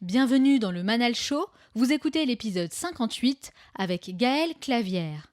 Bienvenue dans le Manal Show, vous écoutez l'épisode 58 avec Gaëlle Clavière.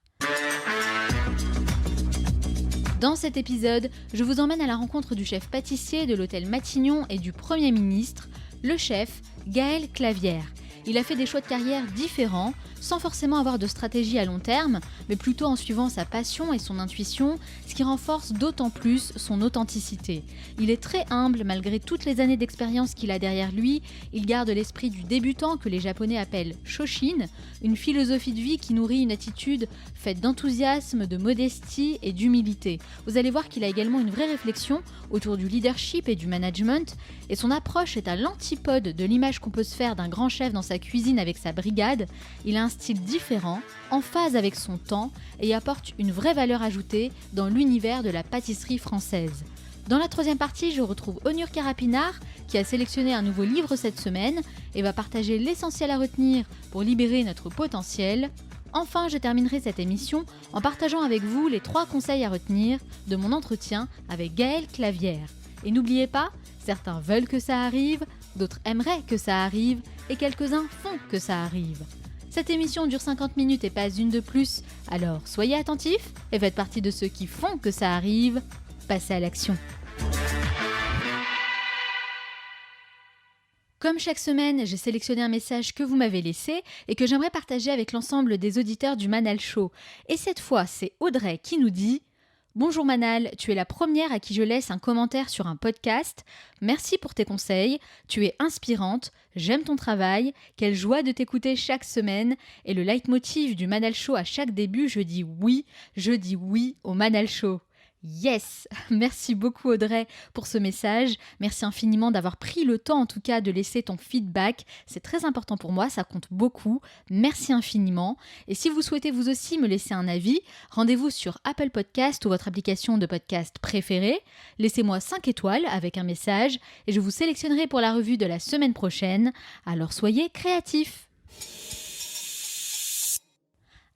Dans cet épisode, je vous emmène à la rencontre du chef pâtissier de l'hôtel Matignon et du Premier ministre, le chef Gaëlle Clavière. Il a fait des choix de carrière différents, sans forcément avoir de stratégie à long terme, mais plutôt en suivant sa passion et son intuition, ce qui renforce d'autant plus son authenticité. Il est très humble malgré toutes les années d'expérience qu'il a derrière lui. Il garde l'esprit du débutant que les Japonais appellent Shoshin, une philosophie de vie qui nourrit une attitude faite d'enthousiasme, de modestie et d'humilité. Vous allez voir qu'il a également une vraie réflexion autour du leadership et du management, et son approche est à l'antipode de l'image qu'on peut se faire d'un grand chef dans sa cuisine avec sa brigade. Il a un style différent, en phase avec son temps, et apporte une vraie valeur ajoutée dans l'univers de la pâtisserie française. Dans la troisième partie, je retrouve Onur Karapinar, qui a sélectionné un nouveau livre cette semaine et va partager l'essentiel à retenir pour libérer notre potentiel. Enfin, je terminerai cette émission en partageant avec vous les 3 conseils à retenir de mon entretien avec Gaëlle Clavière. Et n'oubliez pas, certains veulent que ça arrive, d'autres aimeraient que ça arrive, et quelques-uns font que ça arrive. Cette émission dure 50 minutes et pas une de plus, alors soyez attentifs et faites partie de ceux qui font que ça arrive. Passez à l'action. Comme chaque semaine, j'ai sélectionné un message que vous m'avez laissé et que j'aimerais partager avec l'ensemble des auditeurs du Manal Show. Et cette fois, c'est Audrey qui nous dit « Bonjour Manal, tu es la première à qui je laisse un commentaire sur un podcast. Merci pour tes conseils, tu es inspirante, j'aime ton travail, quelle joie de t'écouter chaque semaine. Et le leitmotiv du Manal Show à chaque début, je dis oui au Manal Show. » Yes! Merci beaucoup Audrey pour ce message. Merci infiniment d'avoir pris le temps en tout cas de laisser ton feedback. C'est très important pour moi, ça compte beaucoup. Merci infiniment. Et si vous souhaitez vous aussi me laisser un avis, rendez-vous sur Apple Podcast ou votre application de podcast préférée. Laissez-moi 5 étoiles avec un message et je vous sélectionnerai pour la revue de la semaine prochaine. Alors soyez créatifs!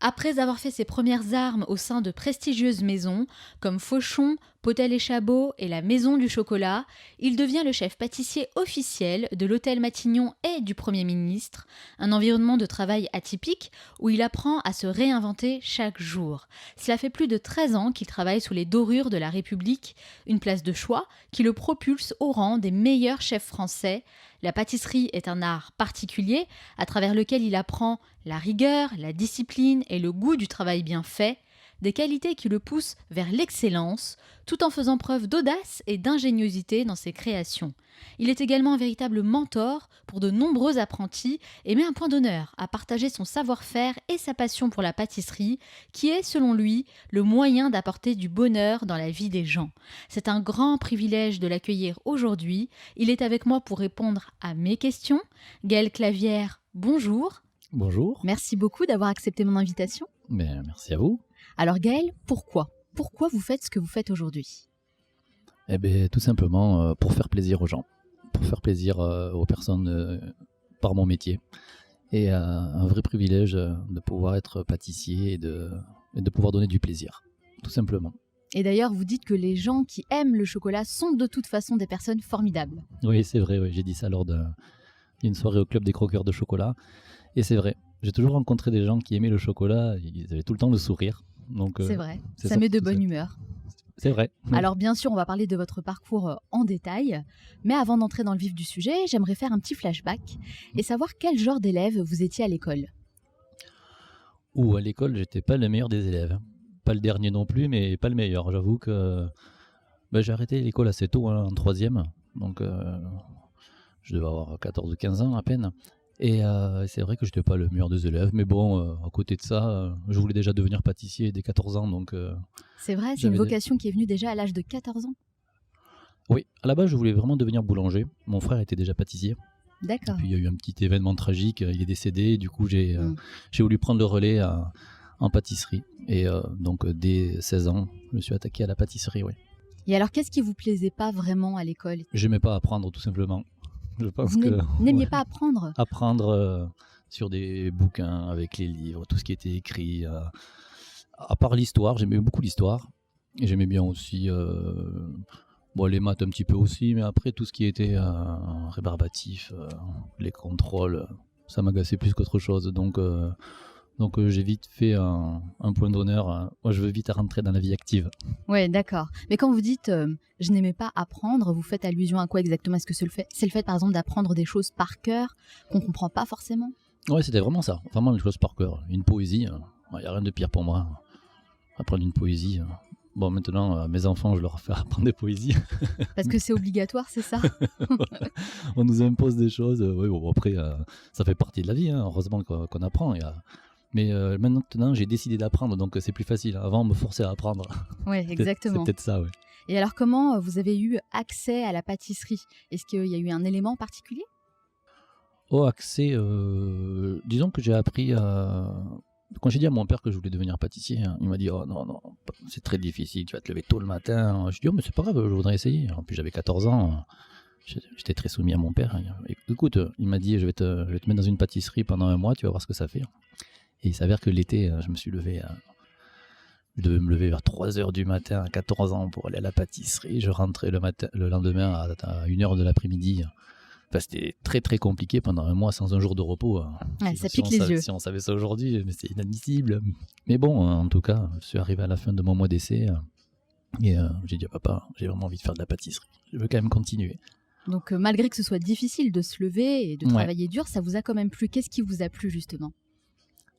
Après avoir fait ses premières armes au sein de prestigieuses maisons comme Fauchon, Potel et Chabot et la Maison du Chocolat, il devient le chef pâtissier officiel de l'hôtel Matignon et du Premier ministre, un environnement de travail atypique où il apprend à se réinventer chaque jour. Cela fait plus de 13 ans qu'il travaille sous les dorures de la République, une place de choix qui le propulse au rang des meilleurs chefs français. La pâtisserie est un art particulier à travers lequel il apprend la rigueur, la discipline et le goût du travail bien fait, des qualités qui le poussent vers l'excellence, tout en faisant preuve d'audace et d'ingéniosité dans ses créations. Il est également un véritable mentor pour de nombreux apprentis et met un point d'honneur à partager son savoir-faire et sa passion pour la pâtisserie, qui est, selon lui, le moyen d'apporter du bonheur dans la vie des gens. C'est un grand privilège de l'accueillir aujourd'hui. Il est avec moi pour répondre à mes questions. Gaëlle Clavière, bonjour. Bonjour. Merci beaucoup d'avoir accepté mon invitation. Merci à vous. Alors Gaëlle, pourquoi vous faites ce que vous faites aujourd'hui? Tout simplement pour faire plaisir aux gens, pour faire plaisir aux personnes par mon métier. Et un vrai privilège de pouvoir être pâtissier et de pouvoir donner du plaisir, tout simplement. Et d'ailleurs, vous dites que les gens qui aiment le chocolat sont de toute façon des personnes formidables. Oui, c'est vrai, oui. J'ai dit ça lors d'une soirée au club des croqueurs de chocolat. Et c'est vrai, j'ai toujours rencontré des gens qui aimaient le chocolat, ils avaient tout le temps le sourire. Donc, c'est vrai, ça met de bonne humeur. C'est vrai. Alors bien sûr, on va parler de votre parcours en détail, mais avant d'entrer dans le vif du sujet, j'aimerais faire un petit flashback et savoir quel genre d'élève vous étiez à l'école. À l'école, j'étais pas le meilleur des élèves. Pas le dernier non plus, mais pas le meilleur. J'avoue que j'ai arrêté l'école assez tôt, en 3e, donc je devais avoir 14 ou 15 ans à peine. Et c'est vrai que je n'étais pas le meilleur des élèves, mais bon, à côté de ça, je voulais déjà devenir pâtissier dès 14 ans. Donc, c'est vrai, c'est une vocation qui est venue déjà à l'âge de 14 ans? Oui, à la base, je voulais vraiment devenir boulanger. Mon frère était déjà pâtissier. D'accord. Et puis il y a eu un petit événement tragique, il est décédé, et du coup j'ai voulu prendre le relais en pâtisserie. Et donc dès 16 ans, je me suis attaqué à la pâtisserie, oui. Et alors, qu'est-ce qui vous plaisait pas vraiment à l'école? J'aimais pas apprendre, tout simplement. Je pense Vous n'aimiez pas apprendre? Apprendre sur des bouquins, avec les livres, tout ce qui était écrit. À part l'histoire, j'aimais beaucoup l'histoire. Et j'aimais bien aussi Bon, les maths un petit peu aussi, mais après tout ce qui était rébarbatif, les contrôles, ça m'agaçait plus qu'autre chose. Donc j'ai vite fait un point d'honneur. Moi, je veux vite rentrer dans la vie active. Ouais, d'accord. Mais quand vous dites je n'aimais pas apprendre, vous faites allusion à quoi exactement? Est-ce que c'est le fait, par exemple, d'apprendre des choses par cœur qu'on ne comprend pas forcément? Ouais, c'était vraiment ça. Vraiment les choses par cœur. Une poésie, il n'y a rien de pire pour moi. Apprendre une poésie. Bon, maintenant, mes enfants, je leur fais apprendre des poésies. Parce que c'est obligatoire, c'est ça? Voilà. On nous impose des choses. Oui, bon, après, ça fait partie de la vie. Hein. Heureusement qu'on apprend. Mais maintenant, j'ai décidé d'apprendre, donc c'est plus facile. Avant, on me forçait à apprendre. Oui, exactement. C'est peut-être ça, oui. Et alors, comment vous avez eu accès à la pâtisserie? Est-ce qu'il y a eu un élément particulier? Oh, accès, disons que j'ai appris à... Quand j'ai dit à mon père que je voulais devenir pâtissier, il m'a dit « Oh non, non, c'est très difficile, tu vas te lever tôt le matin. » Je dis « Oh, mais c'est pas grave, je voudrais essayer. » En plus, j'avais 14 ans, j'étais très soumis à mon père. Écoute, il m'a dit « Je vais te mettre dans une pâtisserie pendant 1 mois, tu vas voir ce que ça fait. » Et il s'avère que l'été, je me suis levé... Je devais me lever vers 3h du matin à 14 ans pour aller à la pâtisserie. Je rentrais le lendemain à 1h de l'après-midi. Enfin, c'était très très compliqué pendant 1 mois sans un jour de repos. Ouais, ça pique les yeux. Si on savait ça aujourd'hui, mais c'est inadmissible. Mais bon, en tout cas, je suis arrivé à la fin de mon mois d'essai et j'ai dit à papa, j'ai vraiment envie de faire de la pâtisserie. Je veux quand même continuer. Donc malgré que ce soit difficile de se lever et de travailler dur, ça vous a quand même plu. Qu'est-ce qui vous a plu justement?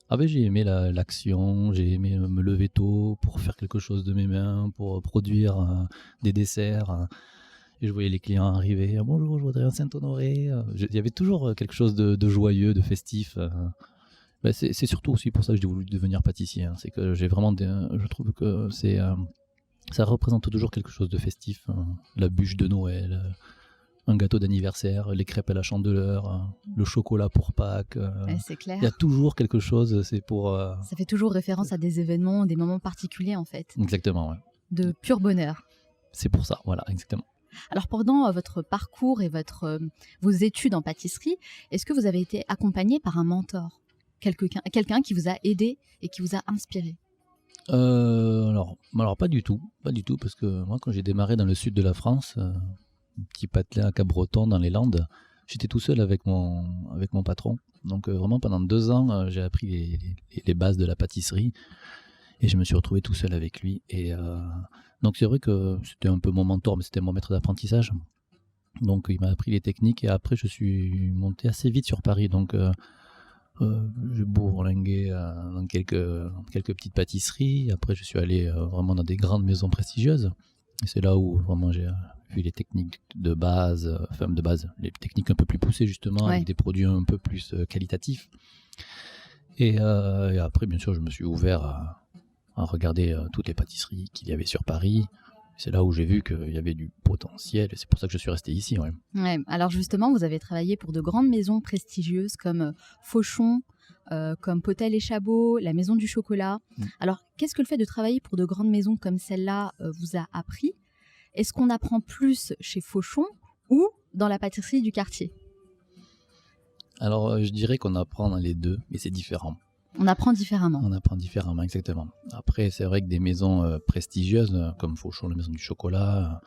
Ah ben, j'ai aimé l'action, j'ai aimé me lever tôt pour faire quelque chose de mes mains, pour produire des desserts. Et je voyais les clients arriver. « Bonjour, je voudrais un Saint-Honoré. » Il y avait toujours quelque chose de joyeux, de festif. Ben c'est surtout aussi pour ça que j'ai voulu devenir pâtissier. C'est que j'ai vraiment... je trouve que ça représente toujours quelque chose de festif. La bûche de Noël, un gâteau d'anniversaire, les crêpes à la chandeleur, le chocolat pour Pâques. Ouais, c'est clair. Il y a toujours quelque chose, c'est pour... Ça fait toujours référence à des événements, des moments particuliers en fait. Exactement, ouais. De pur bonheur. C'est pour ça, voilà, exactement. Alors pendant votre parcours et vos études en pâtisserie, est-ce que vous avez été accompagné par un mentor? Quelqu'un qui vous a aidé et qui vous a inspiré? Alors pas du tout, parce que moi quand j'ai démarré dans le sud de la France, un petit patelin à Cap-Breton dans les Landes, j'étais tout seul avec mon patron. Donc vraiment pendant 2 ans, j'ai appris les bases de la pâtisserie et je me suis retrouvé tout seul avec lui. Et donc c'est vrai que c'était un peu mon mentor, mais c'était mon maître d'apprentissage. Donc il m'a appris les techniques et après je suis monté assez vite sur Paris. Donc j'ai bourlingué dans quelques petites pâtisseries. Après je suis allé vraiment dans des grandes maisons prestigieuses. Et c'est là où vraiment j'ai vu les techniques de base, les techniques un peu plus poussées justement, avec des produits un peu plus qualitatifs. Et après bien sûr je me suis ouvert à regarder toutes les pâtisseries qu'il y avait sur Paris. C'est là où j'ai vu qu'il y avait du potentiel et c'est pour ça que je suis resté ici. Ouais, alors justement, vous avez travaillé pour de grandes maisons prestigieuses comme Fauchon, comme Potel et Chabot, la Maison du Chocolat. Alors, qu'est-ce que le fait de travailler pour de grandes maisons comme celle-là vous a appris? Est-ce qu'on apprend plus chez Fauchon ou dans la pâtisserie du quartier? Alors, je dirais qu'on apprend dans les deux, mais c'est différent. On apprend différemment. On apprend différemment, exactement. Après, c'est vrai que des maisons prestigieuses, comme Fauchon, la Maison du Chocolat,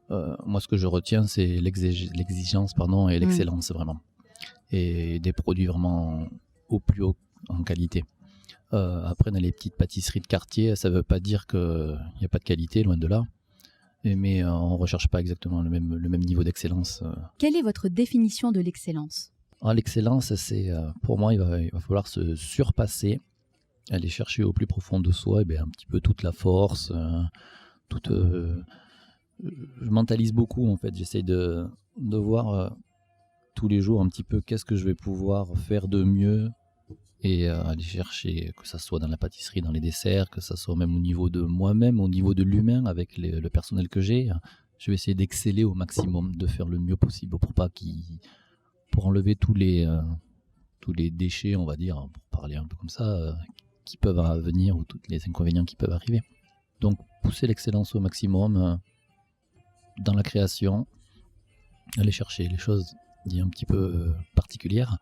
moi, ce que je retiens, c'est l'exigence et l'excellence, vraiment. Et des produits vraiment au plus haut en qualité. Après, dans les petites pâtisseries de quartier, ça ne veut pas dire qu'il n'y a pas de qualité, loin de là. Mais on ne recherche pas exactement le même niveau d'excellence. Quelle est votre définition de l'excellence ? L'excellence, c'est pour moi, il va falloir se surpasser, aller chercher au plus profond de soi un petit peu toute la force, je mentalise beaucoup en fait, j'essaie de voir tous les jours un petit peu qu'est-ce que je vais pouvoir faire de mieux et aller chercher, que ça soit dans la pâtisserie, dans les desserts, que ça soit même au niveau de moi-même, au niveau de l'humain avec le personnel que j'ai. Je vais essayer d'exceller au maximum, de faire le mieux possible pour enlever tous les déchets, on va dire, pour parler un peu comme ça, qui peuvent venir, ou tous les inconvénients qui peuvent arriver. Donc pousser l'excellence au maximum dans la création, aller chercher les choses dites un petit peu particulières,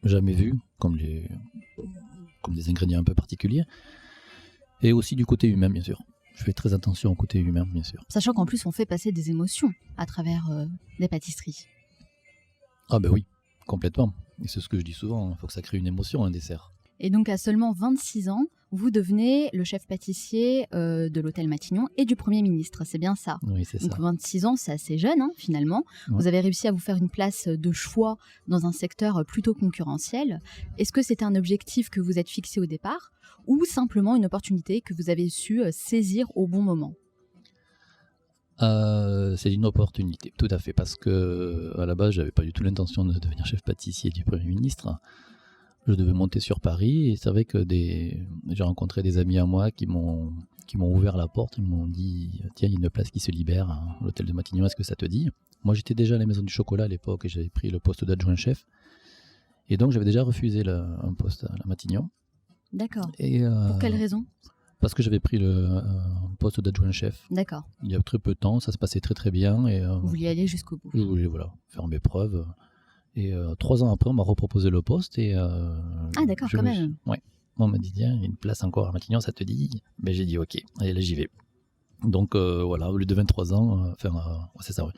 jamais vues, comme des ingrédients un peu particuliers, et aussi du côté humain bien sûr. je fais très attention au côté humain, bien sûr. Sachant qu'en plus, on fait passer des émotions à travers des pâtisseries. Ah ben oui, complètement. Et c'est ce que je dis souvent, il faut que ça crée une émotion, un dessert. Et donc, à seulement 26 ans, vous devenez le chef pâtissier de l'hôtel Matignon et du Premier ministre. C'est bien ça. Oui, c'est Donc, ça. 26 ans, c'est assez jeune, finalement. Ouais. Vous avez réussi à vous faire une place de choix dans un secteur plutôt concurrentiel. Est-ce que c'était un objectif que vous êtes fixé au départ ou simplement une opportunité que vous avez su saisir au bon moment ? C'est une opportunité, tout à fait, parce que à la base, j'avais pas du tout l'intention de devenir chef pâtissier du Premier ministre. Je devais monter sur Paris et c'est vrai que j'ai rencontré des amis à moi qui m'ont ouvert la porte, ils m'ont dit tiens, il y a une place qui se libère à l'hôtel de Matignon, est-ce que ça te dit ? Moi j'étais déjà à la Maison du Chocolat à l'époque et j'avais pris le poste d'adjoint chef et donc j'avais déjà refusé un poste à la Matignon. D'accord. Et, Pour quelle raison ? Parce que j'avais pris un poste d'adjoint chef. D'accord. Il y a très peu de temps, ça se passait très très bien. Et, Vous vouliez aller jusqu'au bout. je voulais faire mes preuves. Et 3 ans après, on m'a reproposé le poste. Et, Ah d'accord, quand même. Ouais. On m'a dit, tiens, il y a une place encore à Matignon, ça te dit ? Ben, j'ai dit, ok, allez, là j'y vais. Donc voilà, au lieu de 23 ans, c'est ça, ouais.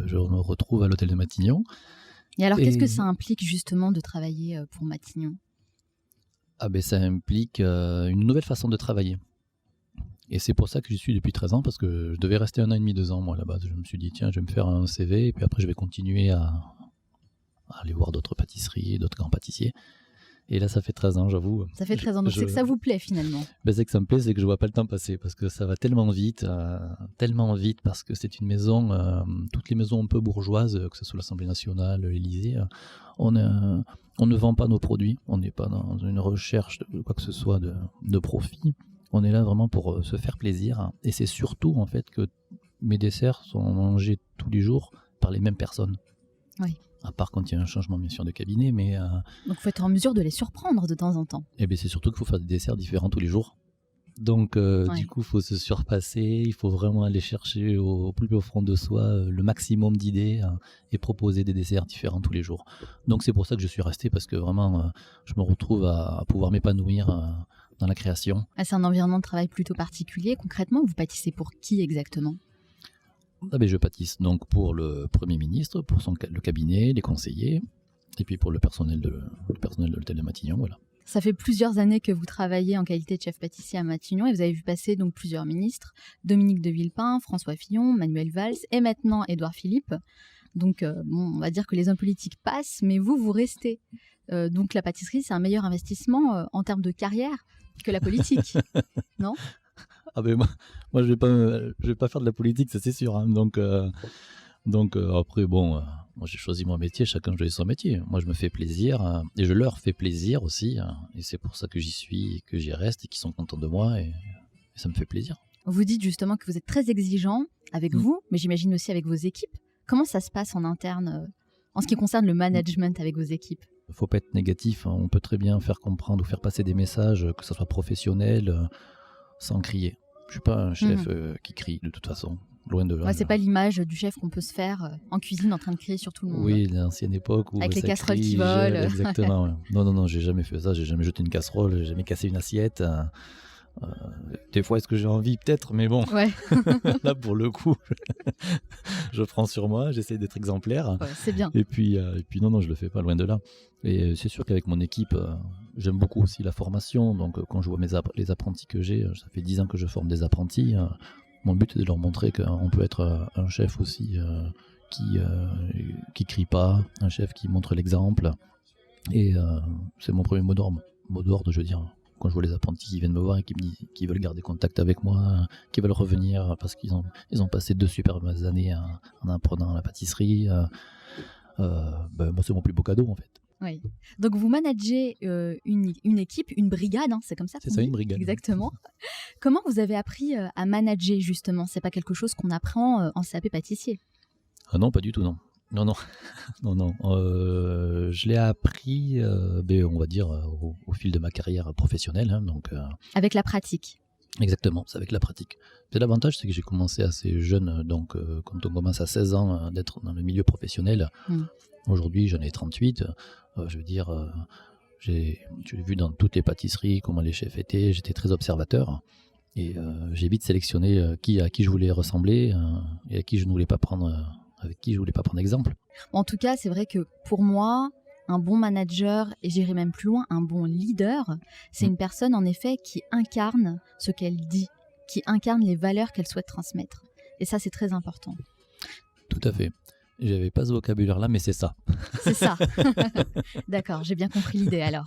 Je me retrouve à l'hôtel de Matignon. Et alors, qu'est-ce que ça implique justement de travailler pour Matignon ? Ah ben, ça implique une nouvelle façon de travailler. Et c'est pour ça que j'y suis depuis 13 ans, parce que je devais rester 1 an et demi, 2 ans, moi, à la base. Je me suis dit, tiens, je vais me faire un CV, et puis après, je vais continuer à aller voir d'autres pâtisseries, d'autres grands pâtissiers. Et là, ça fait 13 ans, j'avoue. Ça fait 13 ans, donc c'est que ça vous plaît, finalement. Ben, c'est que ça me plaît, c'est que je vois pas le temps passer, parce que ça va tellement vite, parce que c'est une maison, toutes les maisons un peu bourgeoises, que ce soit l'Assemblée nationale, l'Élysée, on ne vend pas nos produits, on n'est pas dans une recherche de quoi que ce soit de profit. On est là vraiment pour se faire plaisir. Et c'est surtout en fait que mes desserts sont mangés tous les jours par les mêmes personnes. Oui. À part quand il y a un changement bien sûr de cabinet. Mais, donc il faut être en mesure de les surprendre de temps en temps. Et bien c'est surtout qu'il faut faire des desserts différents tous les jours. Donc du coup il faut se surpasser, il faut vraiment aller chercher au plus profond de soi le maximum d'idées et proposer des desserts différents tous les jours. Donc c'est pour ça que je suis resté, parce que vraiment je me retrouve à pouvoir m'épanouir dans la création. C'est un environnement de travail plutôt particulier. Concrètement, vous pâtissez pour qui exactement ? Ah ben, je pâtisse donc pour le Premier ministre, pour le cabinet, les conseillers, et puis pour le personnel de l'hôtel de Matignon, voilà. Ça fait plusieurs années que vous travaillez en qualité de chef pâtissier à Matignon et vous avez vu passer donc plusieurs ministres, Dominique de Villepin, François Fillon, Manuel Valls et maintenant Édouard Philippe. Donc on va dire que les hommes politiques passent, mais vous restez. Donc la pâtisserie, c'est un meilleur investissement en termes de carrière que la politique, non ? Ah ben moi je vais pas faire de la politique, ça c'est sûr. Hein. Donc après bon, moi j'ai choisi mon métier, chacun choisit son métier. Moi je me fais plaisir et je leur fais plaisir aussi, et c'est pour ça que j'y suis et que j'y reste et qu'ils sont contents de moi et ça me fait plaisir. Vous dites justement que vous êtes très exigeant avec vous, mais j'imagine aussi avec vos équipes. Comment ça se passe en interne en ce qui concerne le management avec vos équipes ? Il ne faut pas être négatif, hein. On peut très bien faire comprendre ou faire passer des messages, que ce soit professionnel, sans crier. Je ne suis pas un chef qui crie de toute façon, loin de là. Ouais, c'est pas l'image du chef qu'on peut se faire en cuisine en train de crier sur tout le monde. Oui, l'ancienne époque où avec les casseroles crie, qui volent. Exactement. Ouais. Non, j'ai jamais fait ça, j'ai jamais jeté une casserole, j'ai jamais cassé une assiette. Des fois, est-ce que j'ai envie ? Peut-être, mais bon, ouais. Là pour le coup, je prends sur moi, j'essaie d'être exemplaire. Ouais, c'est bien. Et puis non, je le fais pas, loin de là. Et c'est sûr qu'avec mon équipe, j'aime beaucoup aussi la formation. Donc quand je vois les apprentis que j'ai, ça fait 10 ans que je forme des apprentis. Mon but est de leur montrer qu'on peut être un chef aussi qui crie pas, un chef qui montre l'exemple. Et c'est mon premier mot d'ordre, je veux dire. Quand je vois les apprentis qui viennent me voir et qui me disent qu'ils veulent garder contact avec moi, qui veulent revenir parce qu'ils ont passé 2 superbes années en apprenant la pâtisserie, moi c'est mon plus beau cadeau en fait. Oui. Donc vous managez une équipe, une brigade, hein, c'est comme ça qu'on dit ? C'est ça, une brigade. Exactement. Comment vous avez appris à manager justement ? C'est pas quelque chose qu'on apprend en CAP pâtissier ? Ah non, pas du tout, non. Non. Je l'ai appris, on va dire, au fil de ma carrière professionnelle. Hein, donc, avec la pratique. Exactement, c'est avec la pratique. C'est l'avantage, c'est que j'ai commencé assez jeune, donc quand on commence à 16 ans d'être dans le milieu professionnel, aujourd'hui j'en ai 38, je veux dire, j'ai vu dans toutes les pâtisseries comment les chefs étaient, j'étais très observateur. Et j'ai vite sélectionné à qui je voulais ressembler et à qui je ne voulais pas prendre, avec qui je voulais pas prendre exemple. En tout cas, c'est vrai que pour moi, un bon manager, et j'irai même plus loin, un bon leader, c'est une personne en effet qui incarne ce qu'elle dit, qui incarne les valeurs qu'elle souhaite transmettre. Et ça, c'est très important. Tout à fait. J'avais pas ce vocabulaire-là, mais c'est ça. C'est ça. D'accord, j'ai bien compris l'idée alors.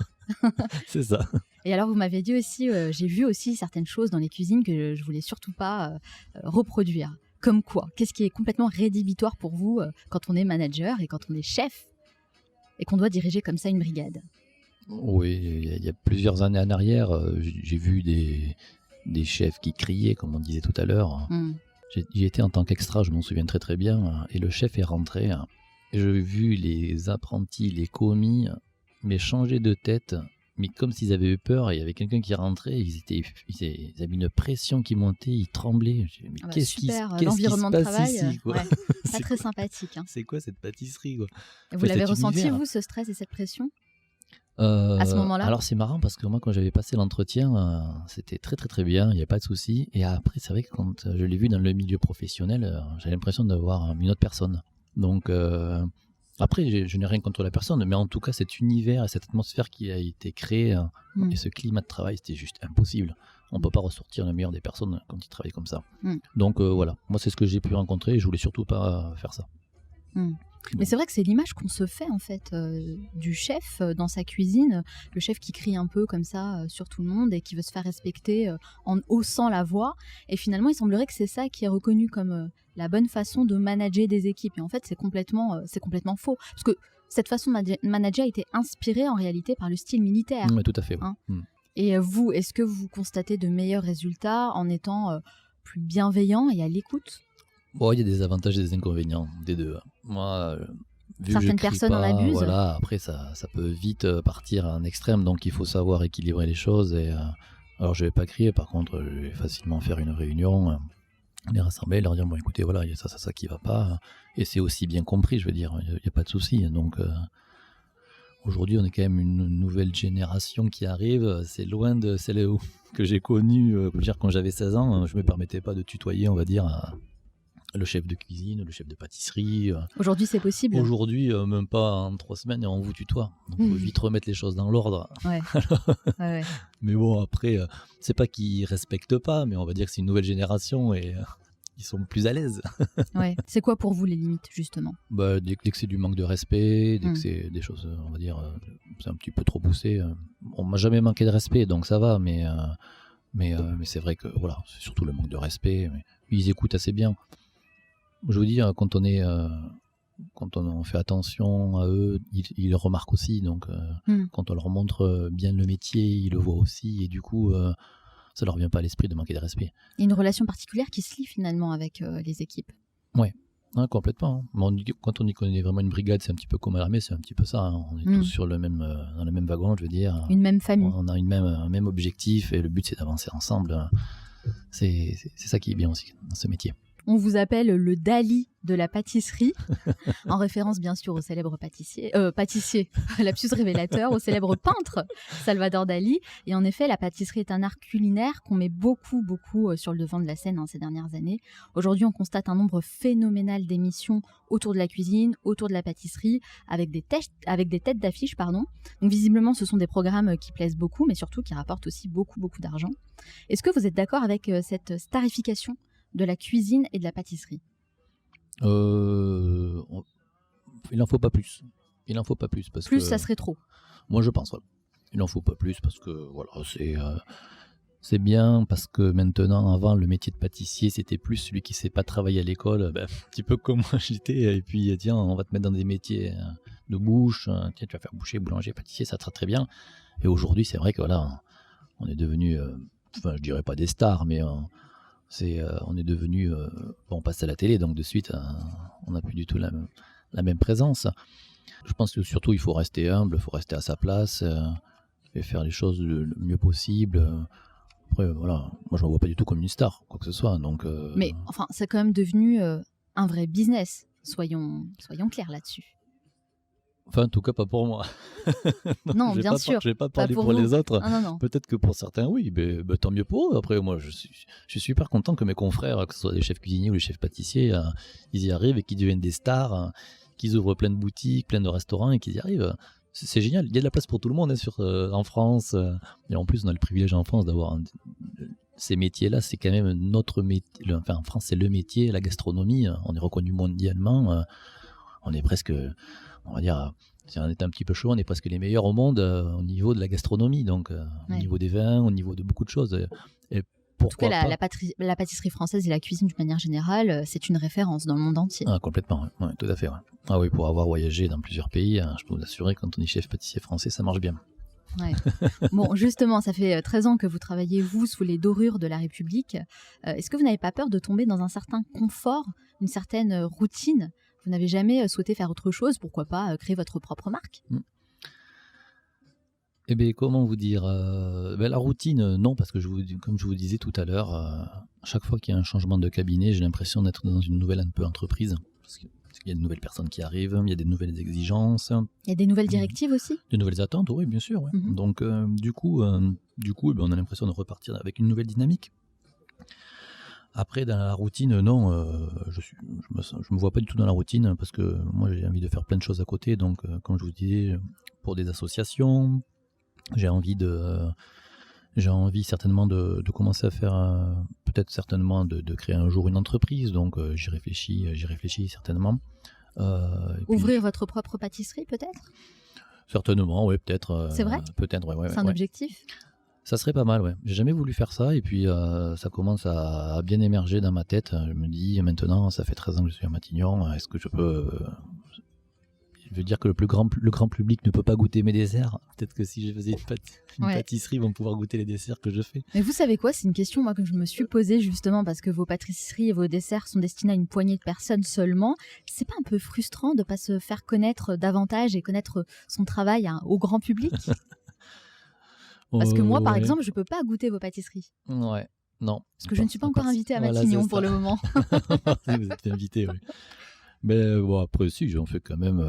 C'est ça. Et alors, vous m'avez dit aussi, j'ai vu aussi certaines choses dans les cuisines que je voulais surtout pas reproduire. Comme quoi? Qu'est-ce qui est complètement rédhibitoire pour vous quand on est manager et quand on est chef et qu'on doit diriger comme ça une brigade? Oui, il y a plusieurs années en arrière, j'ai vu des chefs qui criaient, comme on disait tout à l'heure. J'y étais en tant qu'extra, je m'en souviens très très bien, et le chef est rentré. Et j'ai vu les apprentis, les commis, mais changer de tête, mais comme s'ils avaient eu peur. Il y avait quelqu'un qui rentrait, ils avaient une pression qui montait, ils tremblaient. Mais qu'est-ce qui l'environnement se de passe travail, ici, quoi? pas très sympathique. Hein. C'est quoi cette pâtisserie, quoi? Et vous l'avez Cet ressenti, univers. vous, ce stress et cette pression à ce moment-là? Alors c'est marrant parce que moi quand j'avais passé l'entretien, c'était très très très bien, il n'y avait pas de souci. Et après c'est vrai que quand je l'ai vu dans le milieu professionnel, j'ai l'impression d'avoir une autre personne. Donc après je n'ai rien contre la personne, mais en tout cas cet univers et cette atmosphère qui a été créée et ce climat de travail, c'était juste impossible. On ne peut pas ressortir le meilleur des personnes quand ils travaillent comme ça. Donc voilà, moi c'est ce que j'ai pu rencontrer et je voulais surtout pas faire ça. Mais c'est vrai que c'est l'image qu'on se fait en fait du chef dans sa cuisine, le chef qui crie un peu comme ça sur tout le monde et qui veut se faire respecter en haussant la voix. Et finalement, il semblerait que c'est ça qui est reconnu comme la bonne façon de manager des équipes. Et en fait, c'est complètement faux. Parce que cette façon de manager a été inspirée en réalité par le style militaire. Oui, tout à fait. Hein. Et vous, est-ce que vous constatez de meilleurs résultats en étant plus bienveillant et à l'écoute ? Bon, il y a des avantages et des inconvénients des deux. Moi, vu certaines que je crie personnes en pas, abusent. voilà, après ça peut vite partir en extrême, donc il faut savoir équilibrer les choses. Et alors je vais pas crier, par contre, je vais facilement faire une réunion, les rassembler, leur dire bon écoutez voilà, il y a ça qui va pas, et c'est aussi bien compris, je veux dire, il y a pas de souci. Donc aujourd'hui, on est quand même une nouvelle génération qui arrive. C'est loin de celle que j'ai connue. Quand j'avais 16 ans, je me permettais pas de tutoyer, on va dire. Le chef de cuisine, le chef de pâtisserie. Aujourd'hui, c'est possible. Aujourd'hui, même pas en 3 semaines, et on vous tutoie. Donc, il faut vite remettre les choses dans l'ordre. Ouais. Ouais. Mais bon, après, c'est pas qu'ils respectent pas, mais on va dire que c'est une nouvelle génération et ils sont plus à l'aise. Ouais. C'est quoi pour vous les limites, justement ? Dès que c'est du manque de respect, dès que c'est des choses, on va dire, c'est un petit peu trop poussé. On m'a jamais manqué de respect, donc ça va, mais c'est vrai que voilà, c'est surtout le manque de respect. Mais ils écoutent assez bien. Je vous dis, quand on fait attention à eux, ils le remarquent aussi. Donc, quand on leur montre bien le métier, ils le voient aussi. Et du coup, ça leur vient pas à l'esprit de manquer de respect. Il y a une relation particulière qui se lie finalement avec les équipes. Ouais, complètement. Quand on y connaît vraiment une brigade, c'est un petit peu comme à l'armée, c'est un petit peu ça. Hein. On est tous sur dans le même wagon, je veux dire. Une même famille. On a un même objectif et le but, c'est d'avancer ensemble. C'est ça qui est bien aussi dans ce métier. On vous appelle le Dali de la pâtisserie, en référence bien sûr au célèbre pâtissier, lapsus révélateur, au célèbre peintre Salvador Dali. Et en effet, la pâtisserie est un art culinaire qu'on met beaucoup sur le devant de la scène ces dernières années. Aujourd'hui, on constate un nombre phénoménal d'émissions autour de la cuisine, autour de la pâtisserie, avec des têtes d'affiche, pardon. Donc visiblement, ce sont des programmes qui plaisent beaucoup, mais surtout qui rapportent aussi beaucoup d'argent. Est-ce que vous êtes d'accord avec cette starification de la cuisine et de la pâtisserie? Il n'en faut pas plus. Parce que ça serait trop. Moi, je pense, voilà. Il n'en faut pas plus parce que, voilà, c'est bien parce que maintenant, avant, le métier de pâtissier, c'était plus celui qui ne sait pas travailler à l'école, un petit peu comme moi j'étais, et puis, tiens, on va te mettre dans des métiers de bouche, tiens, tu vas faire boucher, boulanger, pâtissier, ça sera très bien. Et aujourd'hui, c'est vrai que, voilà, on est devenu, je dirais pas des stars, mais on est devenu, on passe à la télé, donc de suite, on n'a plus du tout la même présence. Je pense que surtout, il faut rester humble, il faut rester à sa place et faire les choses le mieux possible. Après, voilà, moi, je ne me vois pas du tout comme une star, quoi que ce soit. Donc, mais enfin, c'est quand même devenu un vrai business. Soyons clairs là-dessus. Enfin, en tout cas, pas pour moi. Donc, Non, bien sûr. Je vais pas Pas parler pour pour vous. les autres. Non, non, non. Peut-être que pour certains, oui, mais tant mieux pour eux. Après, moi, je suis super content que mes confrères, que ce soit les chefs cuisiniers ou les chefs pâtissiers, ils y arrivent et qu'ils deviennent des stars, qu'ils ouvrent plein de boutiques, plein de restaurants et qu'ils y arrivent. C'est génial. Il y a de la place pour tout le monde en France. Et en plus, on a le privilège en France d'avoir ces métiers-là. C'est quand même notre métier. Enfin, en France, c'est le métier, la gastronomie. On est reconnu mondialement. On est presque, on va dire, si on est un petit peu chaud, on est presque les meilleurs au monde au niveau de la gastronomie, donc au niveau des vins, au niveau de beaucoup de choses. Et En tout cas, pourquoi pas la pâtisserie française et la cuisine d'une manière générale, c'est une référence dans le monde entier. complètement, ouais, tout à fait. Ouais. Ah oui, pour avoir voyagé dans plusieurs pays, je peux vous assurer, quand on est chef pâtissier français, ça marche bien. Ouais. Bon, justement, ça fait 13 ans que vous travaillez, vous, sous les dorures de la République. Est-ce que vous n'avez pas peur de tomber dans un certain confort, une certaine routine ? Vous n'avez jamais souhaité faire autre chose ? Pourquoi pas créer votre propre marque ? Eh bien, comment vous dire la routine, non, parce que comme je vous disais tout à l'heure, chaque fois qu'il y a un changement de cabinet, j'ai l'impression d'être dans une nouvelle entreprise. Parce qu'il y a de nouvelles personnes qui arrivent, il y a des nouvelles exigences. Il y a des nouvelles directives aussi ? De nouvelles attentes, oui, bien sûr. Ouais. Mhm. Donc, du coup, on a l'impression de repartir avec une nouvelle dynamique. Après, dans la routine, non, je me vois pas du tout dans la routine parce que moi, j'ai envie de faire plein de choses à côté. Donc, comme je vous disais, pour des associations, j'ai envie certainement de commencer à faire, peut-être certainement de créer un jour une entreprise. Donc, j'y réfléchis certainement. Ouvrir votre propre pâtisserie, peut-être ? Certainement, oui, peut-être. C'est vrai ? Peut-être, ouais. C'est un objectif ? Ça serait pas mal, ouais. J'ai jamais voulu faire ça et puis ça commence à bien émerger dans ma tête. Je me dis maintenant, ça fait 13 ans que je suis à Matignon, est-ce que je peux... Je veux dire que le grand public ne peut pas goûter mes desserts. Peut-être que si je faisais une pâtisserie, ils vont pouvoir goûter les desserts que je fais. Mais vous savez quoi ? C'est une question moi, que je me suis posée justement parce que vos pâtisseries et vos desserts sont destinés à une poignée de personnes seulement. C'est pas un peu frustrant de ne pas se faire connaître davantage et connaître son travail au grand public ? Parce que moi, par exemple, je peux pas goûter vos pâtisseries. Ouais, non. Parce que je ne suis pas encore invitée à Matignon pour le moment. Vous êtes invité, oui. Mais bon, après, si, je fais quand même,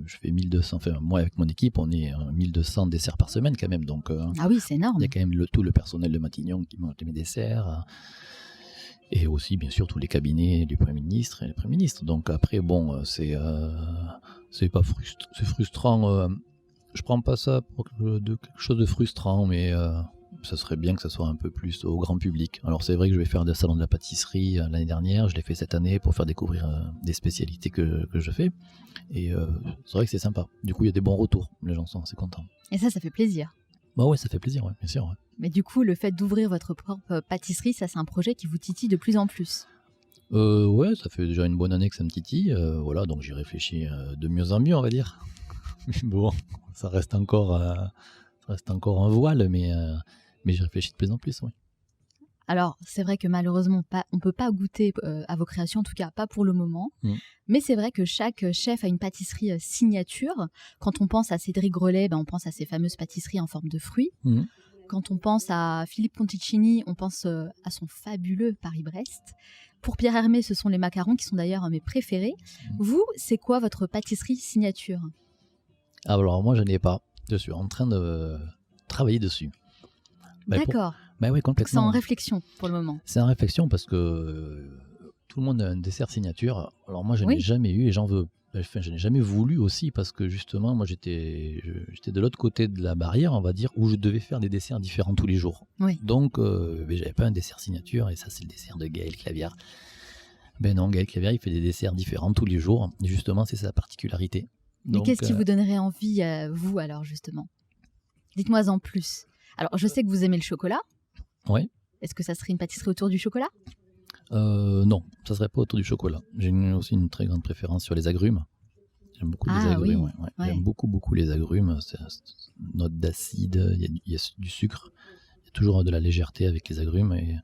je fais 1200, enfin, moi avec mon équipe, on est 1200 desserts par semaine quand même. Donc, ah oui, c'est énorme. Il y a quand même tout le personnel de Matignon qui mange mes desserts. Et aussi, bien sûr, tous les cabinets du Premier ministre et les Premiers ministres. Donc après, bon, c'est frustrant. Je prends pas ça pour quelque chose de frustrant, mais ça serait bien que ça soit un peu plus au grand public. Alors c'est vrai que je vais faire des salons de la pâtisserie l'année dernière, je l'ai fait cette année pour faire découvrir des spécialités que je fais. Et c'est vrai que c'est sympa. Du coup, il y a des bons retours, les gens sont assez contents. Et ça fait plaisir. Bah ouais, ça fait plaisir, ouais, bien sûr. Ouais. Mais du coup, le fait d'ouvrir votre propre pâtisserie, ça c'est un projet qui vous titille de plus en plus. Ouais, ça fait déjà une bonne année que ça me titille. Voilà, donc j'y réfléchis de mieux en mieux, on va dire. Bon, ça reste encore un voile, mais j'y réfléchis de plus en plus, oui. Alors, c'est vrai que malheureusement, on ne peut pas goûter à vos créations, en tout cas pas pour le moment. Mais c'est vrai que chaque chef a une pâtisserie signature. Quand on pense à Cédric Grolet, on pense à ces fameuses pâtisseries en forme de fruits. Quand on pense à Philippe Ponticini, on pense à son fabuleux Paris-Brest. Pour Pierre Hermé, ce sont les macarons qui sont d'ailleurs mes préférés. Vous, c'est quoi votre pâtisserie signature ? Alors moi, je n'ai pas. Je suis en train de travailler dessus. D'accord. Oui, complètement. C'est en réflexion pour le moment. C'est en réflexion parce que tout le monde a un dessert signature. Alors moi, je n'ai jamais eu et j'en veux. Enfin, je n'ai jamais voulu aussi parce que justement, moi, j'étais de l'autre côté de la barrière, on va dire, où je devais faire des desserts différents tous les jours. Oui. Donc, j'avais pas un dessert signature et ça, c'est le dessert de Gaël Clavière. Ben non, Gaël Clavière, il fait des desserts différents tous les jours. Et justement, c'est sa particularité. Mais qu'est-ce qui vous donnerait envie, vous, alors, justement ? Dites-moi en plus. Alors, je sais que vous aimez le chocolat. Oui. Est-ce que ça serait une pâtisserie autour du chocolat ? Non, ça serait pas autour du chocolat. J'ai aussi une très grande préférence sur les agrumes. J'aime beaucoup les agrumes. Oui. Ouais. J'aime beaucoup les agrumes. C'est une note d'acide, il y a du sucre. Il y a toujours de la légèreté avec les agrumes. Et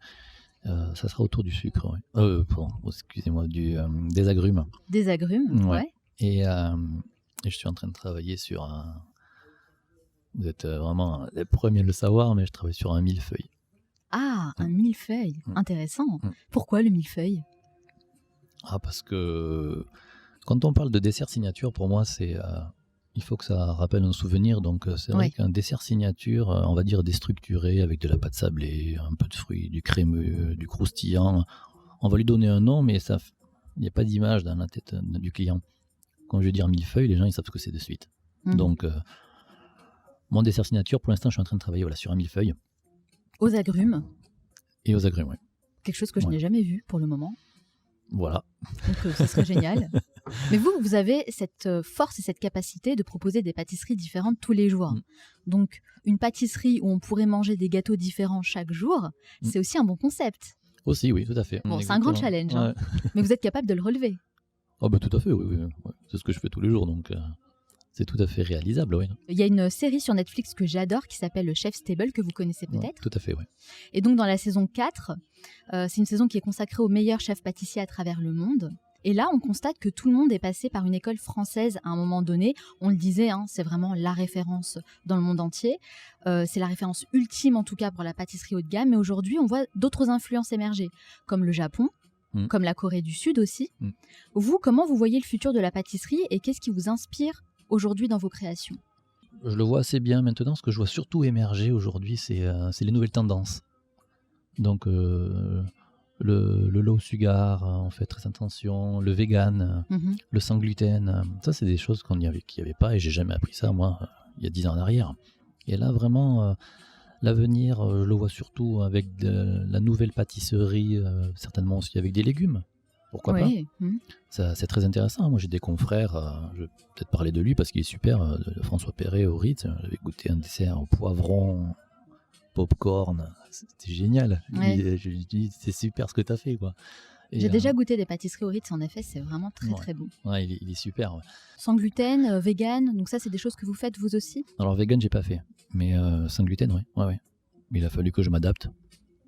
ça sera autour du sucre. Ouais. Excusez-moi, des agrumes. Des agrumes, ouais. Et je suis en train de travailler sur un... Vous êtes vraiment les premiers à le savoir, mais je travaille sur un millefeuille. Ah, un millefeuille. Intéressant. Pourquoi le millefeuille ? Parce que quand on parle de dessert signature, pour moi, c'est Il faut que ça rappelle un souvenir, donc c'est vrai qu'un dessert signature, on va dire déstructuré, avec de la pâte sablée, un peu de fruits, du crémeux, du croustillant, on va lui donner un nom, mais il n'y a pas d'image dans la tête du client. Quand je vais dire millefeuille, les gens ils savent ce que c'est de suite. Donc mon dessert signature, pour l'instant je suis en train de travailler sur un millefeuille. Aux agrumes. Et aux agrumes, oui. Quelque chose que je n'ai jamais vu pour le moment. Voilà. Donc ça serait génial. Mais vous avez cette force et cette capacité de proposer des pâtisseries différentes tous les jours. Donc une pâtisserie où on pourrait manger des gâteaux différents chaque jour, c'est aussi un bon concept. Aussi, oui, tout à fait. Bon, c'est un grand challenge, hein. Mais vous êtes capable de le relever. Oh bah tout à fait, oui. C'est ce que je fais tous les jours, donc c'est tout à fait réalisable, oui. Il y a une série sur Netflix que j'adore qui s'appelle le Chef's Table, que vous connaissez peut-être. Tout à fait, oui. Et donc dans la saison 4, c'est une saison qui est consacrée aux meilleurs chefs pâtissiers à travers le monde. Et là, on constate que tout le monde est passé par une école française à un moment donné. On le disait, hein, c'est vraiment la référence dans le monde entier. C'est la référence ultime, en tout cas, pour la pâtisserie haut de gamme. Mais aujourd'hui, on voit d'autres influences émerger, comme le Japon, comme la Corée du Sud aussi. Vous, comment vous voyez le futur de la pâtisserie et qu'est-ce qui vous inspire aujourd'hui dans vos créations? Je le vois assez bien maintenant. Ce que je vois surtout émerger aujourd'hui, c'est les nouvelles tendances. Donc, le low sugar, on fait très attention, le vegan, le sans gluten, ça c'est des choses qu'il n'y avait pas et j'ai jamais appris ça moi il y a 10 ans en arrière. Et là vraiment l'avenir je le vois surtout avec de la nouvelle pâtisserie, certainement aussi avec des légumes, pourquoi pas. Ça, c'est très intéressant. Moi j'ai des confrères, je vais peut-être parler de lui parce qu'il est super, de François Perret au Ritz. J'avais goûté un dessert au poivron, popcorn, c'était génial. Je lui dis c'est super ce que tu as fait, quoi. J'ai déjà goûté des pâtisseries au Ritz, en effet, c'est vraiment très très bon. Ouais, il est super. Ouais. Sans gluten, vegan, donc ça c'est des choses que vous faites vous aussi? Alors vegan j'ai pas fait, mais sans gluten oui. Ouais. Mais il a fallu que je m'adapte,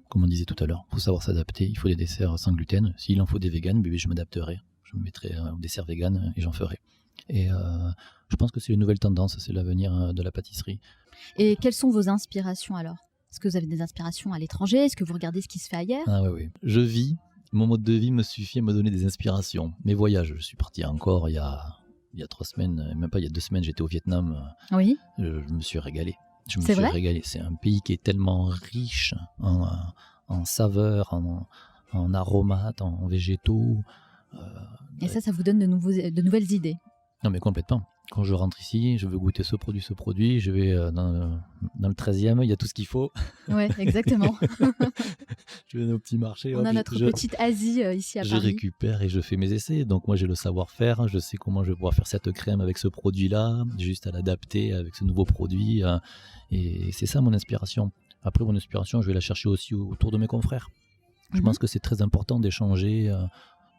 comme on disait tout à l'heure. Il faut savoir s'adapter, il faut des desserts sans gluten. S'il en faut des vegan, je m'adapterai. Je me mettrai au dessert vegan et j'en ferai. Et je pense que c'est une nouvelle tendance, c'est l'avenir de la pâtisserie. Et quelles sont vos inspirations alors? Est-ce que vous avez des inspirations à l'étranger? Est-ce que vous regardez ce qui se fait ailleurs? Ah oui. Je vis, mon mode de vie me suffit à me donner des inspirations. Mes voyages, je suis parti encore il y a 3 semaines, même pas il y a 2 semaines, j'étais au Vietnam. Oui. Je me suis régalé. Régalé. C'est un pays qui est tellement riche en saveurs, en aromates, en végétaux. Et ça vous donne de nouvelles idées? Non mais complètement. Quand je rentre ici, je veux goûter ce produit, je vais dans le 13e, il y a tout ce qu'il faut. Ouais, exactement. Je vais au petit marché. On a notre petite Asie ici à Paris. Je récupère et je fais mes essais. Donc moi j'ai le savoir-faire, je sais comment je vais pouvoir faire cette crème avec ce produit-là, juste à l'adapter avec ce nouveau produit. Et c'est ça mon inspiration. Après mon inspiration, je vais la chercher aussi autour de mes confrères. Je pense que c'est très important d'échanger,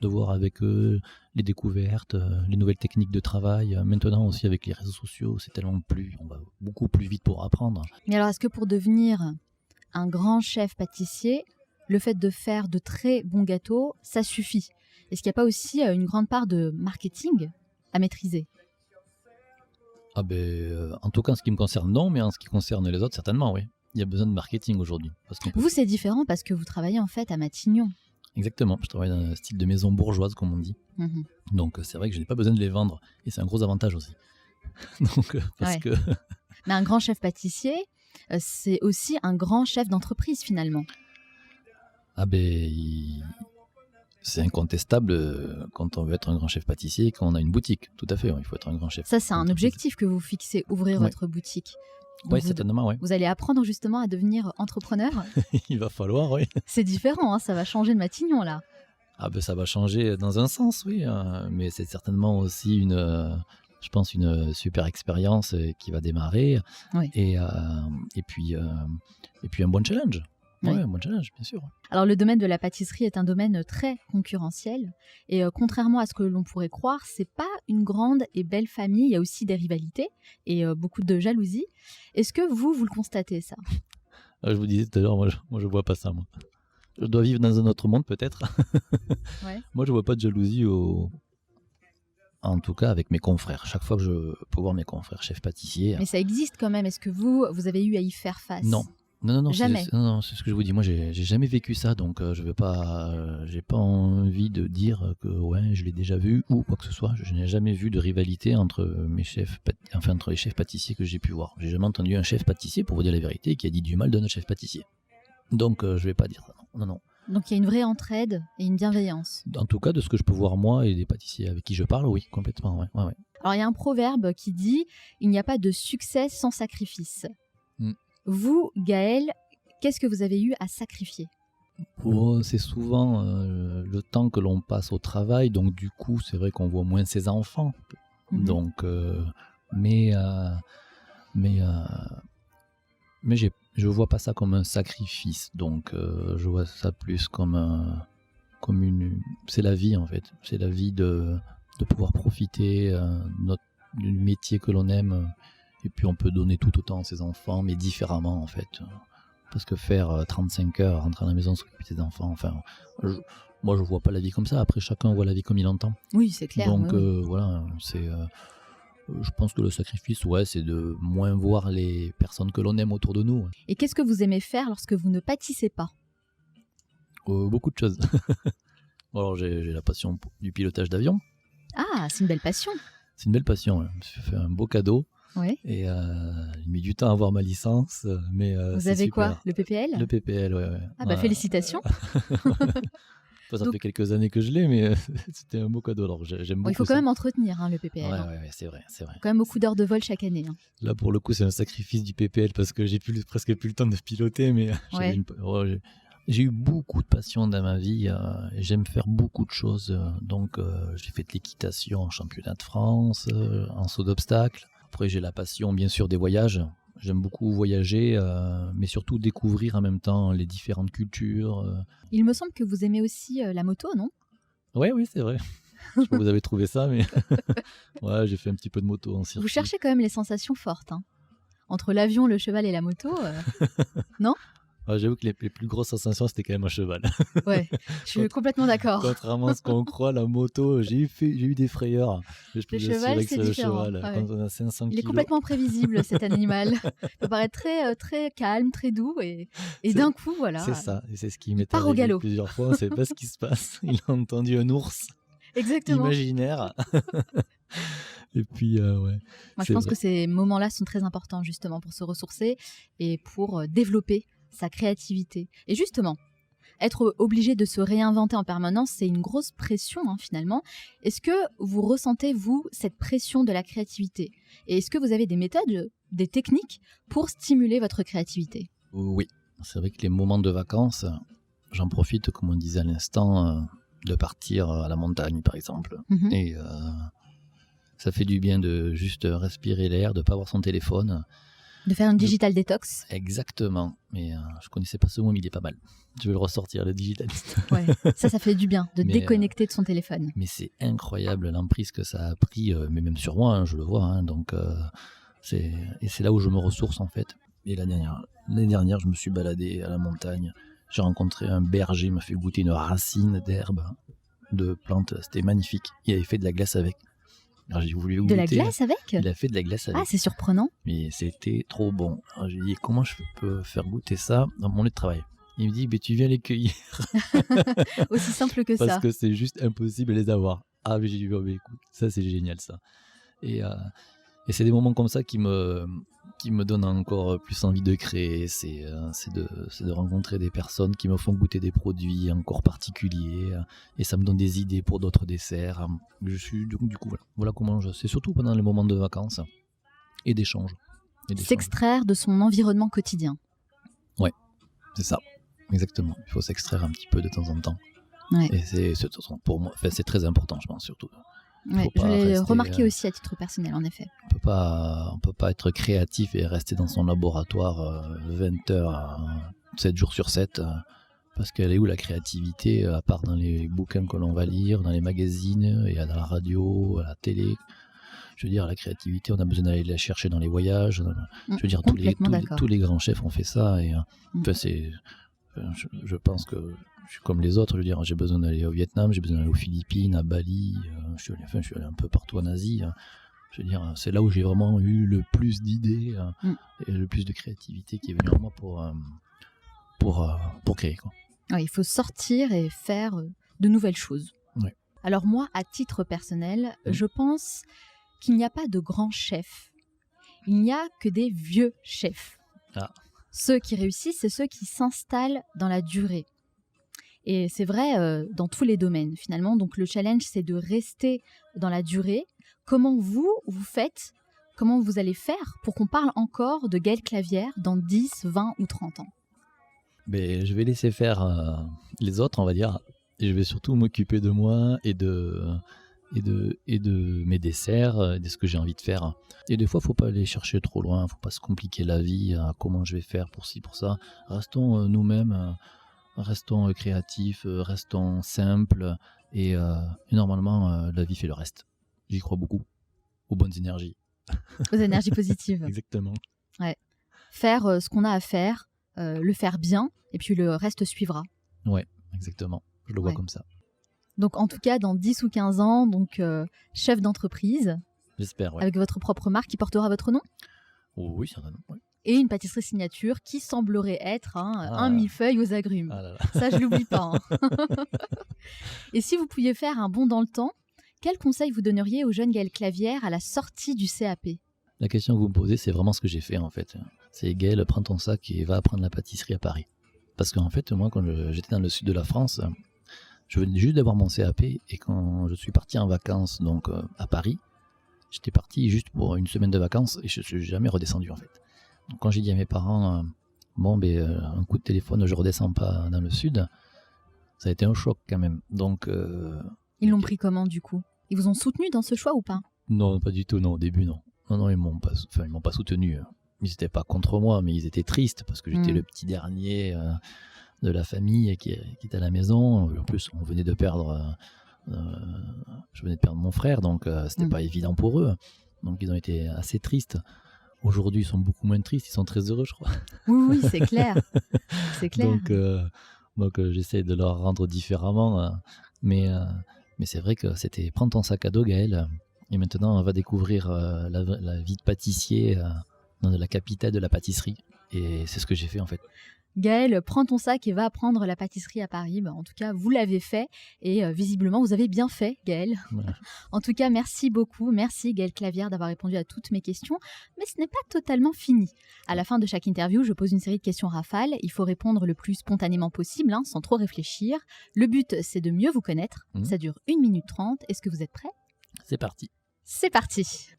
de voir avec eux les découvertes, les nouvelles techniques de travail. Maintenant aussi avec les réseaux sociaux, c'est tellement on va beaucoup plus vite pour apprendre. Mais alors est-ce que pour devenir un grand chef pâtissier, le fait de faire de très bons gâteaux, ça suffit? Est-ce qu'il n'y a pas aussi une grande part de marketing à maîtriser? En tout cas en ce qui me concerne non, mais en ce qui concerne les autres certainement oui. Il y a besoin de marketing aujourd'hui. Vous c'est différent parce que vous travaillez en fait à Matignon. Exactement, je travaille dans un style de maison bourgeoise comme on dit. Donc c'est vrai que je n'ai pas besoin de les vendre et c'est un gros avantage aussi. Donc, que... Mais un grand chef pâtissier, c'est aussi un grand chef d'entreprise finalement. C'est incontestable quand on veut être un grand chef pâtissier, quand on a une boutique. Tout à fait, il faut être un grand chef. Ça c'est un objectif que vous fixez, ouvrir votre boutique. Oui, certainement, oui. Vous allez apprendre justement à devenir entrepreneur. Il va falloir, oui. C'est différent, hein, ça va changer de Matignon, là. Ça va changer dans un sens, oui. Mais c'est certainement aussi je pense, une super expérience qui va démarrer. Oui. Et puis un bon challenge. Oui, un bon challenge, bien sûr. Alors, le domaine de la pâtisserie est un domaine très concurrentiel. Et contrairement à ce que l'on pourrait croire, c'est pas une grande et belle famille. Il y a aussi des rivalités et beaucoup de jalousie. Est-ce que vous le constatez, ça? Je vous disais tout à l'heure, moi, je vois pas ça, moi. Je dois vivre dans un autre monde, peut-être. Moi, je vois pas de jalousie, en tout cas avec mes confrères. Chaque fois que je peux voir mes confrères chefs pâtissiers... Mais ça existe quand même. Est-ce que vous avez eu à y faire face? Non. Non, Jamais. non, c'est ce que je vous dis. Moi, j'ai jamais vécu ça, donc je veux pas, j'ai pas envie de dire que ouais, je l'ai déjà vu ou quoi que ce soit. Je n'ai jamais vu de rivalité entre entre les chefs pâtissiers que j'ai pu voir. J'ai jamais entendu un chef pâtissier, pour vous dire la vérité, qui a dit du mal d'un autre chef pâtissier. Donc, je vais pas dire ça. Non. Donc il y a une vraie entraide et une bienveillance. En tout cas, de ce que je peux voir moi et des pâtissiers avec qui je parle, oui, complètement, ouais. Alors il y a un proverbe qui dit « Il n'y a pas de succès sans sacrifice ». Vous, Gaël, qu'est-ce que vous avez eu à sacrifier ? C'est souvent le temps que l'on passe au travail, donc du coup, c'est vrai qu'on voit moins ses enfants. Donc, mais je vois pas ça comme un sacrifice. Donc, je vois ça plus comme c'est la vie en fait. C'est la vie de pouvoir profiter du métier que l'on aime. Et puis on peut donner tout autant à ses enfants, mais différemment en fait. Parce que faire 35 heures, rentrer à la maison, s'occuper de ses enfants, enfin, moi je vois pas la vie comme ça. Après, chacun voit la vie comme il entend. Oui, c'est clair. Donc oui. voilà, je pense que le sacrifice, c'est de moins voir les personnes que l'on aime autour de nous. Et qu'est-ce que vous aimez faire lorsque vous ne pâtissez pas ? Beaucoup de choses. Alors j'ai la passion du pilotage d'avion. Ah, c'est une belle passion. C'est une belle passion. Je me suis fait un beau cadeau. Ouais. Et j'ai mis du temps à avoir ma licence, mais vous avez super. quoi ? Le PPL ? Le PPL, ouais. Ah bah félicitations. Ça fait quelques années que je l'ai, mais c'était un beau cadeau. Alors j'aime beaucoup. Il faut quand même entretenir le PPL. Ouais, c'est vrai. Quand même beaucoup d'heures de vol chaque année. Là, pour le coup, c'est un sacrifice du PPL parce que j'ai presque plus le temps de piloter, mais j'ai eu beaucoup de passion dans ma vie. Et j'aime faire beaucoup de choses. Donc, j'ai fait de l'équitation en championnat de France, en saut d'obstacles. Après, j'ai la passion, bien sûr, des voyages. J'aime beaucoup voyager, mais surtout découvrir en même temps les différentes cultures. Il me semble que vous aimez aussi la moto, non ? Oui, c'est vrai. Je sais pas où vous avez trouvé ça, mais ouais, j'ai fait un petit peu de moto en circuit. Vous cherchez quand même les sensations fortes. Entre l'avion, le cheval et la moto, non ? J'avoue que les plus grosses sensations, c'était quand même un cheval. Ouais, je suis complètement d'accord. Contrairement à ce qu'on croit, la moto, j'ai eu des frayeurs. Le cheval, c'est différent. Le cheval, quand on a 500 Il est kilos. complètement imprévisible, cet animal. Il peut paraître très, très calme, très doux, et d'un coup, voilà. C'est ça, et c'est ce qui m'est part au arrivé galop. plusieurs fois. On ne sait pas ce qui se passe. Il a entendu un ours imaginaire. Et puis, ouais. Moi, je pense que ces moments-là sont très importants, justement, pour se ressourcer et pour développer sa créativité. Et justement, être obligé de se réinventer en permanence, c'est une grosse pression, finalement. Est-ce que vous ressentez, vous, cette pression de la créativité ? Et est-ce que vous avez des méthodes, des techniques pour stimuler votre créativité ? Oui, c'est vrai que les moments de vacances, j'en profite, comme on disait à l'instant, de partir à la montagne, par exemple. Et ça fait du bien de juste respirer l'air, de ne pas avoir son téléphone. De faire une digital détox. Exactement, mais je connaissais pas ce mot, mais il est pas mal. Je vais le ressortir, le digitaliste. Ouais, ça fait du bien, de déconnecter de son téléphone. Mais c'est incroyable l'emprise que ça a pris, mais même sur moi, je le vois. Donc, c'est là où je me ressource en fait. Et l'année dernière, je me suis baladé à la montagne. J'ai rencontré un berger, il m'a fait goûter une racine d'herbe, de plantes. C'était magnifique. Il avait fait de la glace avec. Alors, j'ai voulu goûter. De la glace avec ? Il a fait de la glace avec. Ah, c'est surprenant. Mais c'était trop bon. Alors, j'ai dit, comment je peux faire goûter ça dans mon lieu de travail ? Il me dit, tu viens les cueillir. Aussi simple que ça. Parce que c'est juste impossible de les avoir. Ah, mais j'ai dit, écoute, ça c'est génial ça. Et c'est des moments comme ça qui me donnent encore plus envie de créer. C'est de rencontrer des personnes qui me font goûter des produits encore particuliers. Et ça me donne des idées pour d'autres desserts. Du coup, voilà comment c'est surtout pendant les moments de vacances et d'échanges. S'extraire de son environnement quotidien. Ouais, c'est ça. Exactement. Il faut s'extraire un petit peu de temps en temps. Ouais. Et pour moi, c'est très important, je pense, surtout. Ouais, je l'ai remarqué aussi à titre personnel, en effet. On peut pas être créatif et rester dans son laboratoire 20 heures, 7 jours sur 7, parce qu'elle est où la créativité, à part dans les bouquins que l'on va lire, dans les magazines, et à la radio, à la télé. Je veux dire, la créativité, on a besoin d'aller la chercher dans les voyages. Je veux dire, tous les grands chefs ont fait ça. Et je pense que je suis comme les autres. Je veux dire, j'ai besoin d'aller au Vietnam, j'ai besoin d'aller aux Philippines, à Bali. Je suis allé un peu partout en Asie. Je veux dire, c'est là où j'ai vraiment eu le plus d'idées et le plus de créativité qui est venue en moi pour créer, quoi. Ouais, il faut sortir et faire de nouvelles choses. Ouais. Alors moi, à titre personnel, je pense qu'il n'y a pas de grands chefs. Il n'y a que des vieux chefs. Ah. Ceux qui réussissent, c'est ceux qui s'installent dans la durée. Et c'est vrai dans tous les domaines, finalement. Donc le challenge, c'est de rester dans la durée. Comment vous faites, comment vous allez faire pour qu'on parle encore de Gaël Clavière dans 10, 20 ou 30 ans? Mais je vais laisser faire les autres, on va dire. Et je vais surtout m'occuper de moi et de mes desserts, de ce que j'ai envie de faire. Et des fois, faut pas aller chercher trop loin, faut pas se compliquer la vie, comment je vais faire pour ci, pour ça. Restons nous-mêmes, restons créatifs, restons simples, et normalement, la vie fait le reste. J'y crois beaucoup, aux bonnes énergies. Aux énergies positives. Exactement. Ouais. Faire ce qu'on a à faire, le faire bien, et puis le reste suivra. Ouais, exactement. Je le vois comme ça. Donc en tout cas, dans 10 ou 15 ans, donc chef d'entreprise, j'espère, ouais. Avec votre propre marque qui portera votre nom. Oh, oui, certainement. Oui. Et une pâtisserie signature qui semblerait être un millefeuille aux agrumes. Ah là là. Ça, je l'oublie pas. Et si vous pouviez faire un bond dans le temps, quel conseil vous donneriez au jeune Gaël Clavière à la sortie du CAP? La question que vous me posez, c'est vraiment ce que j'ai fait en fait. C'est Gaël, prends ton sac et va apprendre la pâtisserie à Paris. Parce qu'en fait, moi, quand j'étais dans le sud de la France, je venais juste d'avoir mon CAP, et quand je suis parti en vacances donc à Paris, j'étais parti juste pour une semaine de vacances et je ne suis jamais redescendu en fait. Donc, quand j'ai dit à mes parents, un coup de téléphone, je redescends pas dans le sud, ça a été un choc quand même. Donc, ils l'ont pris comment du coup? Ils vous ont soutenu dans ce choix ou pas? Non, pas du tout, non, au début non. Non, ils m'ont pas soutenu. Ils n'étaient pas contre moi, mais ils étaient tristes parce que j'étais le petit dernier de la famille qui était à la maison. En plus, on venait de perdre, je venais de perdre mon frère, donc c'était pas évident pour eux. Donc ils ont été assez tristes. Aujourd'hui, ils sont beaucoup moins tristes, ils sont très heureux, je crois. Oui, c'est clair. C'est clair. Donc j'essaie de leur rendre différemment, mais c'est vrai que c'était prends ton sac à dos, Gaël, et maintenant on va découvrir la vie de pâtissier dans la capitale de la pâtisserie. Et c'est ce que j'ai fait en fait. Gaël, prends ton sac et va apprendre la pâtisserie à Paris. En tout cas, vous l'avez fait et visiblement, vous avez bien fait, Gaël. Voilà. En tout cas, merci beaucoup. Merci, Gaël Clavière, d'avoir répondu à toutes mes questions. Mais ce n'est pas totalement fini. À la fin de chaque interview, je pose une série de questions rafales. Il faut répondre le plus spontanément possible, sans trop réfléchir. Le but, c'est de mieux vous connaître. Ça dure 1 minute 30. Est-ce que vous êtes prêts? C'est parti. C'est parti.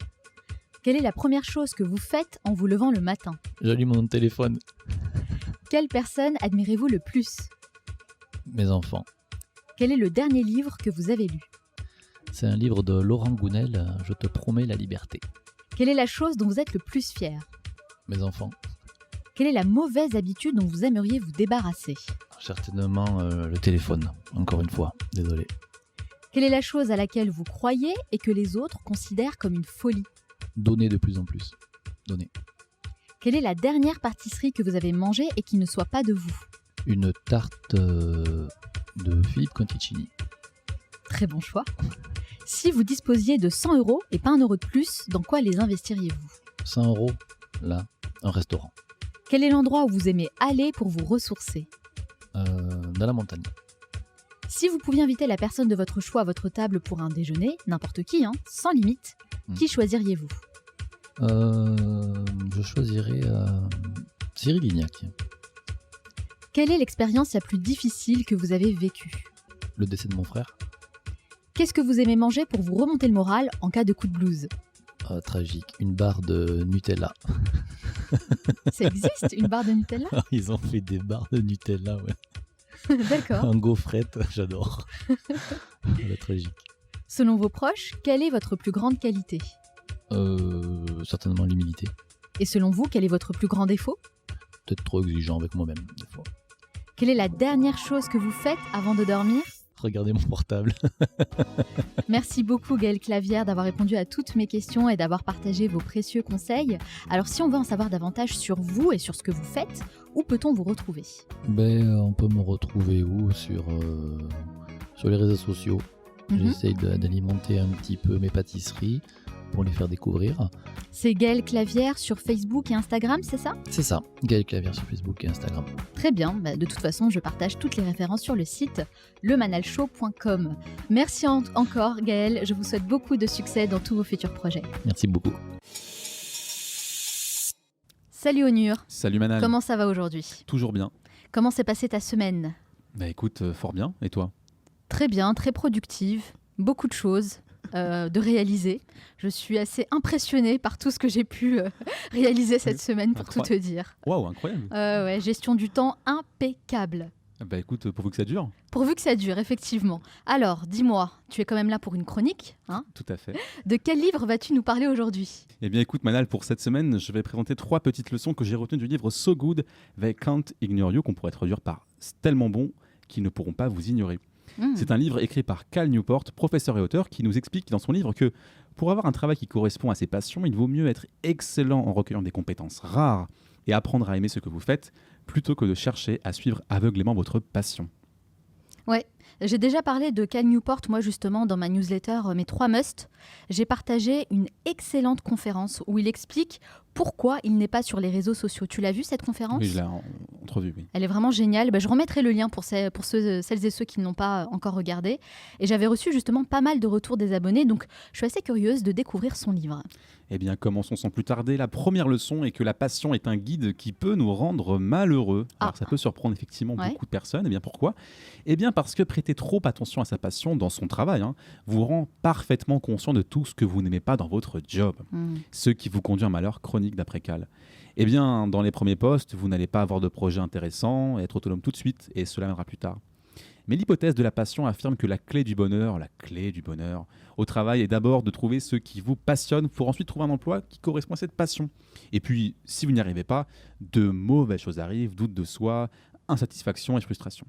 Quelle est la première chose que vous faites en vous levant le matin? J'allume mon téléphone. Quelle personne admirez-vous le plus? Mes enfants. Quel est le dernier livre que vous avez lu? C'est un livre de Laurent Gounel, Je te promets la liberté. Quelle est la chose dont vous êtes le plus fier? Mes enfants. Quelle est la mauvaise habitude dont vous aimeriez vous débarrasser? Certainement le téléphone, encore une fois, désolé. Quelle est la chose à laquelle vous croyez et que les autres considèrent comme une folie? Donner de plus en plus. Donner. Quelle est la dernière pâtisserie que vous avez mangée et qui ne soit pas de vous? Une tarte de Philippe Conticini. Très bon choix. Si vous disposiez de 100 € et pas 1 euro de plus, dans quoi les investiriez-vous? 100 €, là, un restaurant. Quel est l'endroit où vous aimez aller pour vous ressourcer? Dans la montagne. Si vous pouviez inviter la personne de votre choix à votre table pour un déjeuner, n'importe qui, sans limite, qui choisiriez-vous? Je choisirais Cyril Lignac. Quelle est l'expérience la plus difficile que vous avez vécue? Le décès de mon frère. Qu'est-ce que vous aimez manger pour vous remonter le moral en cas de coup de blues? Tragique, une barre de Nutella. Ça existe, une barre de Nutella? Ils ont fait des barres de Nutella, ouais. D'accord. En gaufrette, j'adore. La tragique. Selon vos proches, quelle est votre plus grande qualité? Certainement l'humilité. Et selon vous, quel est votre plus grand défaut? Peut-être trop exigeant avec moi-même, des fois. Quelle est la dernière chose que vous faites avant de dormir? Regardez mon portable. Merci beaucoup Gaël Clavière d'avoir répondu à toutes mes questions et d'avoir partagé vos précieux conseils. Alors si on veut en savoir davantage sur vous et sur ce que vous faites, où peut-on vous retrouver? On peut me retrouver sur les réseaux sociaux. J'essaye d'alimenter un petit peu mes pâtisseries. pour les faire découvrir. C'est Gaël Clavière sur Facebook et Instagram, c'est ça ? C'est ça, Gaël Clavière sur Facebook et Instagram. Très bien, de toute façon, je partage toutes les références sur le site lemanalshow.com. Merci encore Gaël, je vous souhaite beaucoup de succès dans tous vos futurs projets. Merci beaucoup. Salut Onur. Salut Manal. Comment ça va aujourd'hui ? Toujours bien. Comment s'est passée ta semaine ? Écoute, fort bien. Et toi ? Très bien, très productive, beaucoup de choses de réaliser. Je suis assez impressionnée par tout ce que j'ai pu réaliser cette semaine, pour tout te dire. Waouh, incroyable. Ouais, gestion du temps impeccable. Écoute, pourvu que ça dure. Pourvu que ça dure, effectivement. Alors, dis-moi, tu es quand même là pour une chronique, hein ? Tout à fait. De quel livre vas-tu nous parler aujourd'hui ? Eh bien, écoute, Manal, pour cette semaine, je vais présenter 3 petites leçons que j'ai retenues du livre So Good They Can't Ignore You, qu'on pourrait traduire par « Tellement bon qu'ils ne pourront pas vous ignorer ». C'est un livre écrit par Cal Newport, professeur et auteur, qui nous explique dans son livre que pour avoir un travail qui correspond à ses passions, il vaut mieux être excellent en recueillant des compétences rares et apprendre à aimer ce que vous faites, plutôt que de chercher à suivre aveuglément votre passion. Ouais, j'ai déjà parlé de Cal Newport, moi justement, dans ma newsletter Mes 3 musts. J'ai partagé une excellente conférence où il explique pourquoi il n'est pas sur les réseaux sociaux. Tu l'as vu cette conférence ? Oui, je l'ai entrevue, oui. Elle est vraiment géniale. Je remettrai le lien pour celles et ceux qui ne l'ont pas encore regardé. Et j'avais reçu justement pas mal de retours des abonnés, donc je suis assez curieuse de découvrir son livre. Eh bien, commençons sans plus tarder. La première leçon est que la passion est un guide qui peut nous rendre malheureux. Alors, ça peut surprendre effectivement beaucoup de personnes. Eh bien, pourquoi ? Eh bien, parce que prêter trop attention à sa passion dans son travail vous rend parfaitement conscient de tout ce que vous n'aimez pas dans votre job. Ce qui vous conduit à un malheur chronique d'après Cal. Eh bien, dans les premiers postes, vous n'allez pas avoir de projet intéressant, être autonome tout de suite, et cela viendra plus tard. Mais l'hypothèse de la passion affirme que la clé du bonheur au travail est d'abord de trouver ce qui vous passionne pour ensuite trouver un emploi qui correspond à cette passion. Et puis, si vous n'y arrivez pas, de mauvaises choses arrivent, doute de soi, insatisfaction et frustration.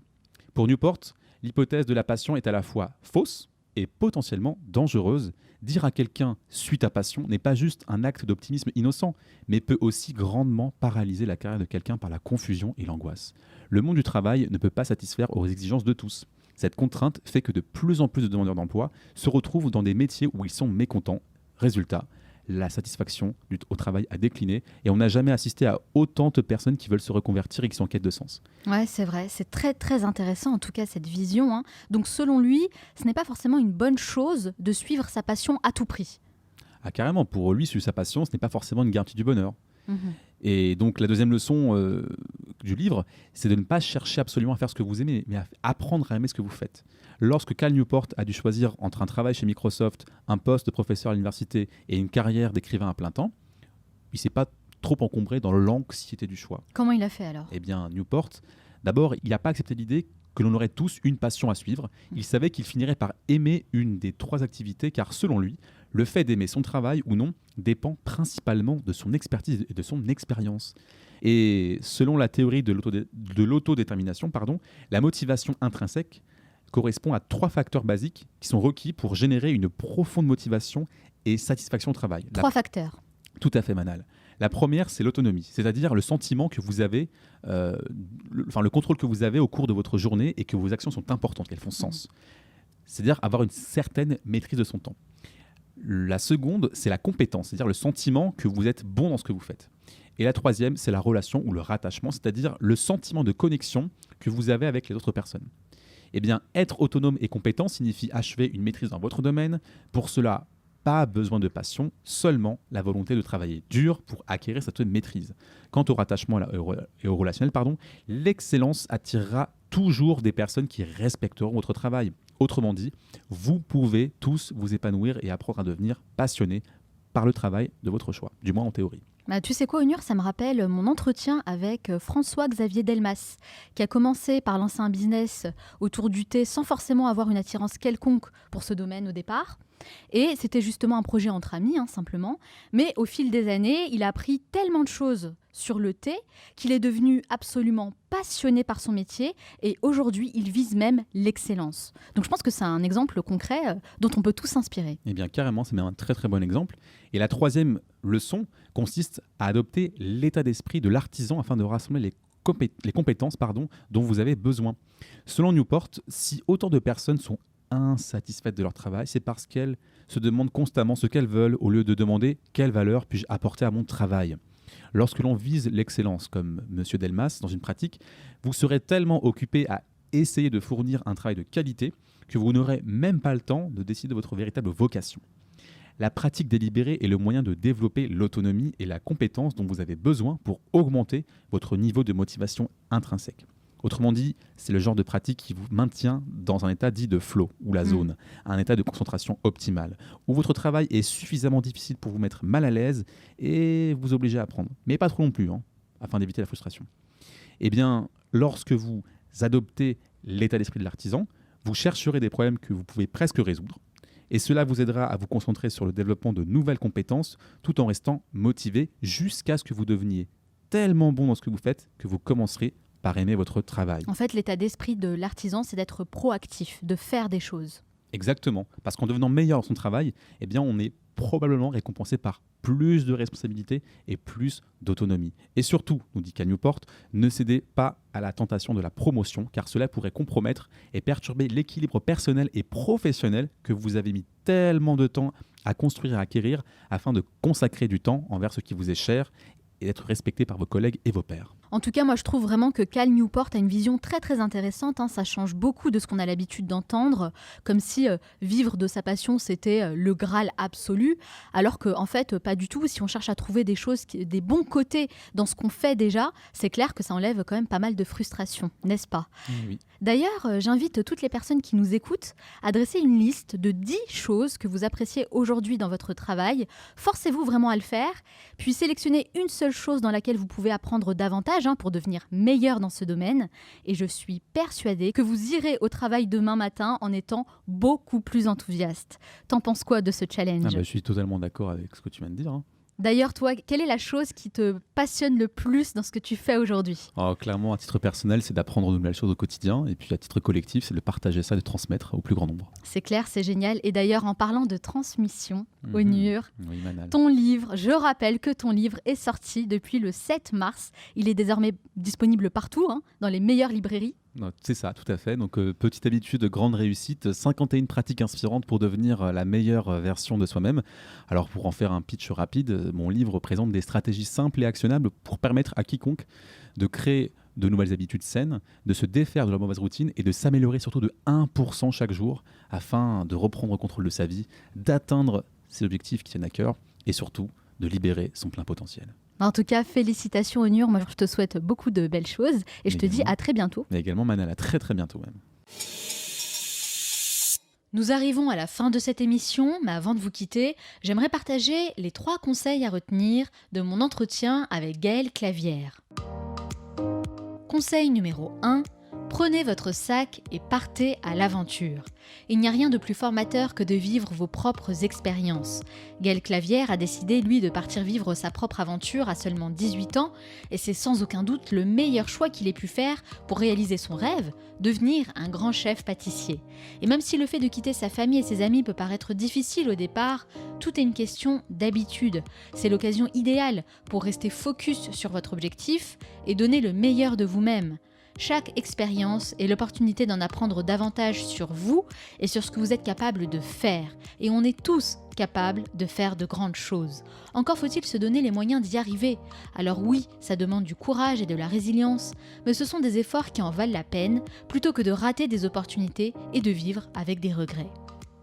Pour Newport, l'hypothèse de la passion est à la fois fausse et potentiellement dangereuse. Dire à quelqu'un « suis ta passion » n'est pas juste un acte d'optimisme innocent, mais peut aussi grandement paralyser la carrière de quelqu'un par la confusion et l'angoisse. Le monde du travail ne peut pas satisfaire aux exigences de tous. Cette contrainte fait que de plus en plus de demandeurs d'emploi se retrouvent dans des métiers où ils sont mécontents. Résultat, la satisfaction au travail a décliné et on n'a jamais assisté à autant de personnes qui veulent se reconvertir et qui sont en quête de sens. Ouais, c'est vrai, c'est très très intéressant en tout cas cette vision. Donc selon lui, ce n'est pas forcément une bonne chose de suivre sa passion à tout prix. Ah carrément, pour lui, suivre sa passion, ce n'est pas forcément une garantie du bonheur. Et donc la deuxième leçon du livre, c'est de ne pas chercher absolument à faire ce que vous aimez, mais à apprendre à aimer ce que vous faites. Lorsque Cal Newport a dû choisir entre un travail chez Microsoft, un poste de professeur à l'université et une carrière d'écrivain à plein temps, il ne s'est pas trop encombré dans l'anxiété du choix. Comment il a fait alors ? Eh bien, Newport, d'abord, il n'a pas accepté l'idée que l'on aurait tous une passion à suivre. Il savait qu'il finirait par aimer une des 3 activités, car selon lui, le fait d'aimer son travail ou non dépend principalement de son expertise et de son expérience. Et selon la théorie de l'autodétermination, la motivation intrinsèque correspond à 3 facteurs basiques qui sont requis pour générer une profonde motivation et satisfaction au travail. 3 facteurs. Tout à fait, Manal. La première, c'est l'autonomie, c'est-à-dire le sentiment que vous avez, le contrôle que vous avez au cours de votre journée et que vos actions sont importantes, qu'elles font sens. C'est-à-dire avoir une certaine maîtrise de son temps. La seconde, c'est la compétence, c'est-à-dire le sentiment que vous êtes bon dans ce que vous faites. Et la troisième, c'est la relation ou le rattachement, c'est-à-dire le sentiment de connexion que vous avez avec les autres personnes. Eh bien, être autonome et compétent signifie achever une maîtrise dans votre domaine. Pour cela, pas besoin de passion, seulement la volonté de travailler dur pour acquérir cette maîtrise. Quant au rattachement et au relationnel, l'excellence attirera toujours des personnes qui respecteront votre travail. Autrement dit, vous pouvez tous vous épanouir et apprendre à devenir passionné par le travail de votre choix, du moins en théorie. Tu sais quoi, Onur, ça me rappelle mon entretien avec François-Xavier Delmas, qui a commencé par lancer un business autour du thé sans forcément avoir une attirance quelconque pour ce domaine au départ. Et c'était justement un projet entre amis, simplement. Mais au fil des années, il a appris tellement de choses sur le thé qu'il est devenu absolument passionné par son métier et aujourd'hui, il vise même l'excellence. Donc je pense que c'est un exemple concret dont on peut tous s'inspirer. Eh bien, carrément, c'est même un très très bon exemple. Et la troisième leçon consiste à adopter l'état d'esprit de l'artisan afin de rassembler les compétences dont vous avez besoin. Selon Newport, si autant de personnes sont insatisfaites de leur travail, c'est parce qu'elles se demandent constamment ce qu'elles veulent au lieu de demander quelle valeur puis-je apporter à mon travail. Lorsque l'on vise l'excellence, comme M. Delmas dans une pratique, vous serez tellement occupé à essayer de fournir un travail de qualité que vous n'aurez même pas le temps de décider de votre véritable vocation. La pratique délibérée est le moyen de développer l'autonomie et la compétence dont vous avez besoin pour augmenter votre niveau de motivation intrinsèque. Autrement dit, c'est le genre de pratique qui vous maintient dans un état dit de flow, ou la zone, un état de concentration optimale, où votre travail est suffisamment difficile pour vous mettre mal à l'aise et vous obliger à apprendre. Mais pas trop non plus, afin d'éviter la frustration. Eh bien, lorsque vous adoptez l'état d'esprit de l'artisan, vous chercherez des problèmes que vous pouvez presque résoudre. Et cela vous aidera à vous concentrer sur le développement de nouvelles compétences tout en restant motivé jusqu'à ce que vous deveniez tellement bon dans ce que vous faites que vous commencerez par aimer votre travail. En fait, l'état d'esprit de l'artisan, c'est d'être proactif, de faire des choses. Exactement, parce qu'en devenant meilleur dans son travail, eh bien, on est probablement récompensé par plus de responsabilités et plus d'autonomie. Et surtout, nous dit Cal Newport, ne cédez pas à la tentation de la promotion, car cela pourrait compromettre et perturber l'équilibre personnel et professionnel que vous avez mis tellement de temps à construire et à acquérir afin de consacrer du temps envers ce qui vous est cher et d'être respecté par vos collègues et vos pairs. En tout cas, moi je trouve vraiment que Cal Newport a une vision très très intéressante. Ça change beaucoup de ce qu'on a l'habitude d'entendre, comme si vivre de sa passion c'était le Graal absolu, alors qu'en fait pas du tout. Si on cherche à trouver des choses, des bons côtés dans ce qu'on fait déjà, c'est clair que ça enlève quand même pas mal de frustration, n'est-ce pas ? Oui. D'ailleurs, j'invite toutes les personnes qui nous écoutent à dresser une liste de 10 choses que vous appréciez aujourd'hui dans votre travail. Forcez-vous vraiment à le faire, puis sélectionnez une seule chose dans laquelle vous pouvez apprendre davantage pour devenir meilleur dans ce domaine. Et je suis persuadée que vous irez au travail demain matin en étant beaucoup plus enthousiaste. T'en penses quoi de ce challenge ? Je suis totalement d'accord avec ce que tu viens de dire. D'ailleurs, toi, quelle est la chose qui te passionne le plus dans ce que tu fais aujourd'hui ? Clairement, à titre personnel, c'est d'apprendre de nouvelles choses au quotidien. Et puis à titre collectif, c'est de partager ça et de transmettre au plus grand nombre. C'est clair, c'est génial. Et d'ailleurs, en parlant de transmission, Onur, oui, ton livre, je rappelle que ton livre est sorti depuis le 7 mars. Il est désormais disponible partout, dans les meilleures librairies. C'est ça, tout à fait. Donc, petite habitude, grande réussite, 51 pratiques inspirantes pour devenir la meilleure version de soi-même. Alors, pour en faire un pitch rapide, mon livre présente des stratégies simples et actionnables pour permettre à quiconque de créer de nouvelles habitudes saines, de se défaire de la mauvaise routine et de s'améliorer surtout de 1% chaque jour afin de reprendre le contrôle de sa vie, d'atteindre ses objectifs qui tiennent à cœur et surtout de libérer son plein potentiel. En tout cas, félicitations Onur, moi je te souhaite beaucoup de belles choses et je te dis à très bientôt. Mais également Manal, à très très bientôt même. Nous arrivons à la fin de cette émission, mais avant de vous quitter, j'aimerais partager les 3 conseils à retenir de mon entretien avec Gaëlle Clavière. Conseil numéro 1. Prenez votre sac et partez à l'aventure. Il n'y a rien de plus formateur que de vivre vos propres expériences. Gaëlle Clavière a décidé, lui, de partir vivre sa propre aventure à seulement 18 ans, et c'est sans aucun doute le meilleur choix qu'il ait pu faire pour réaliser son rêve, devenir un grand chef pâtissier. Et même si le fait de quitter sa famille et ses amis peut paraître difficile au départ, tout est une question d'habitude. C'est l'occasion idéale pour rester focus sur votre objectif et donner le meilleur de vous-même. Chaque expérience est l'opportunité d'en apprendre davantage sur vous et sur ce que vous êtes capable de faire. Et on est tous capables de faire de grandes choses. Encore faut-il se donner les moyens d'y arriver. Alors oui, ça demande du courage et de la résilience, mais ce sont des efforts qui en valent la peine, plutôt que de rater des opportunités et de vivre avec des regrets.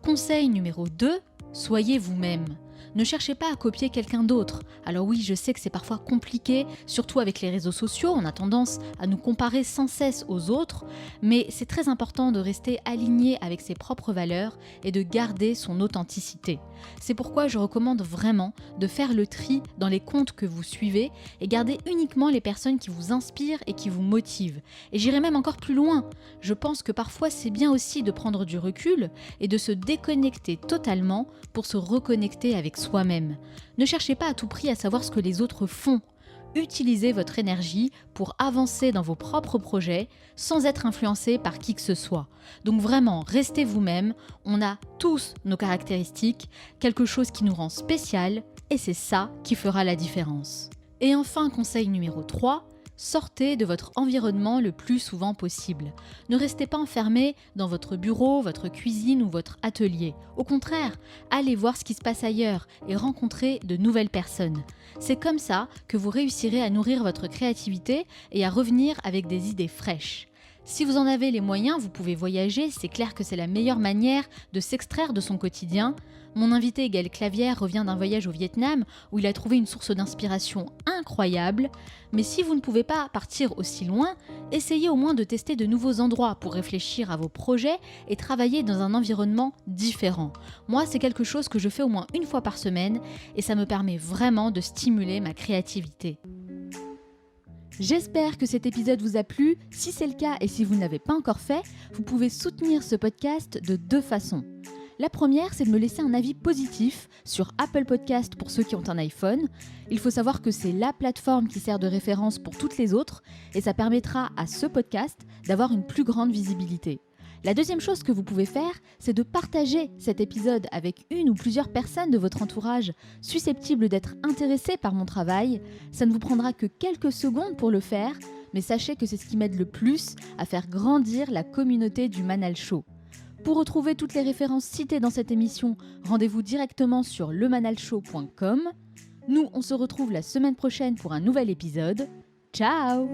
Conseil numéro 2, soyez vous-même. Ne cherchez pas à copier quelqu'un d'autre. Alors oui, je sais que c'est parfois compliqué, surtout avec les réseaux sociaux, on a tendance à nous comparer sans cesse aux autres, mais c'est très important de rester aligné avec ses propres valeurs et de garder son authenticité. C'est pourquoi je recommande vraiment de faire le tri dans les comptes que vous suivez et garder uniquement les personnes qui vous inspirent et qui vous motivent. Et j'irai même encore plus loin. Je pense que parfois c'est bien aussi de prendre du recul et de se déconnecter totalement pour se reconnecter avec soi-même. Ne cherchez pas à tout prix à savoir ce que les autres font. Utilisez votre énergie pour avancer dans vos propres projets sans être influencé par qui que ce soit. Donc vraiment, restez vous-même. On a tous nos caractéristiques, quelque chose qui nous rend spécial et c'est ça qui fera la différence. Et enfin, conseil numéro 3, Sortez de votre environnement le plus souvent possible. Ne restez pas enfermé dans votre bureau, votre cuisine ou votre atelier. Au contraire, allez voir ce qui se passe ailleurs et rencontrez de nouvelles personnes. C'est comme ça que vous réussirez à nourrir votre créativité et à revenir avec des idées fraîches. Si vous en avez les moyens, vous pouvez voyager, c'est clair que c'est la meilleure manière de s'extraire de son quotidien. Mon invité Gaël Clavière revient d'un voyage au Vietnam où il a trouvé une source d'inspiration incroyable. Mais si vous ne pouvez pas partir aussi loin, essayez au moins de tester de nouveaux endroits pour réfléchir à vos projets et travailler dans un environnement différent. Moi, c'est quelque chose que je fais au moins une fois par semaine et ça me permet vraiment de stimuler ma créativité. J'espère que cet épisode vous a plu. Si c'est le cas et si vous ne l'avez pas encore fait, vous pouvez soutenir ce podcast de 2 façons. La première, c'est de me laisser un avis positif sur Apple Podcast pour ceux qui ont un iPhone. Il faut savoir que c'est la plateforme qui sert de référence pour toutes les autres et ça permettra à ce podcast d'avoir une plus grande visibilité. La deuxième chose que vous pouvez faire, c'est de partager cet épisode avec une ou plusieurs personnes de votre entourage susceptibles d'être intéressées par mon travail. Ça ne vous prendra que quelques secondes pour le faire, mais sachez que c'est ce qui m'aide le plus à faire grandir la communauté du Manal Show. Pour retrouver toutes les références citées dans cette émission, rendez-vous directement sur lemanalshow.com. Nous, on se retrouve la semaine prochaine pour un nouvel épisode. Ciao!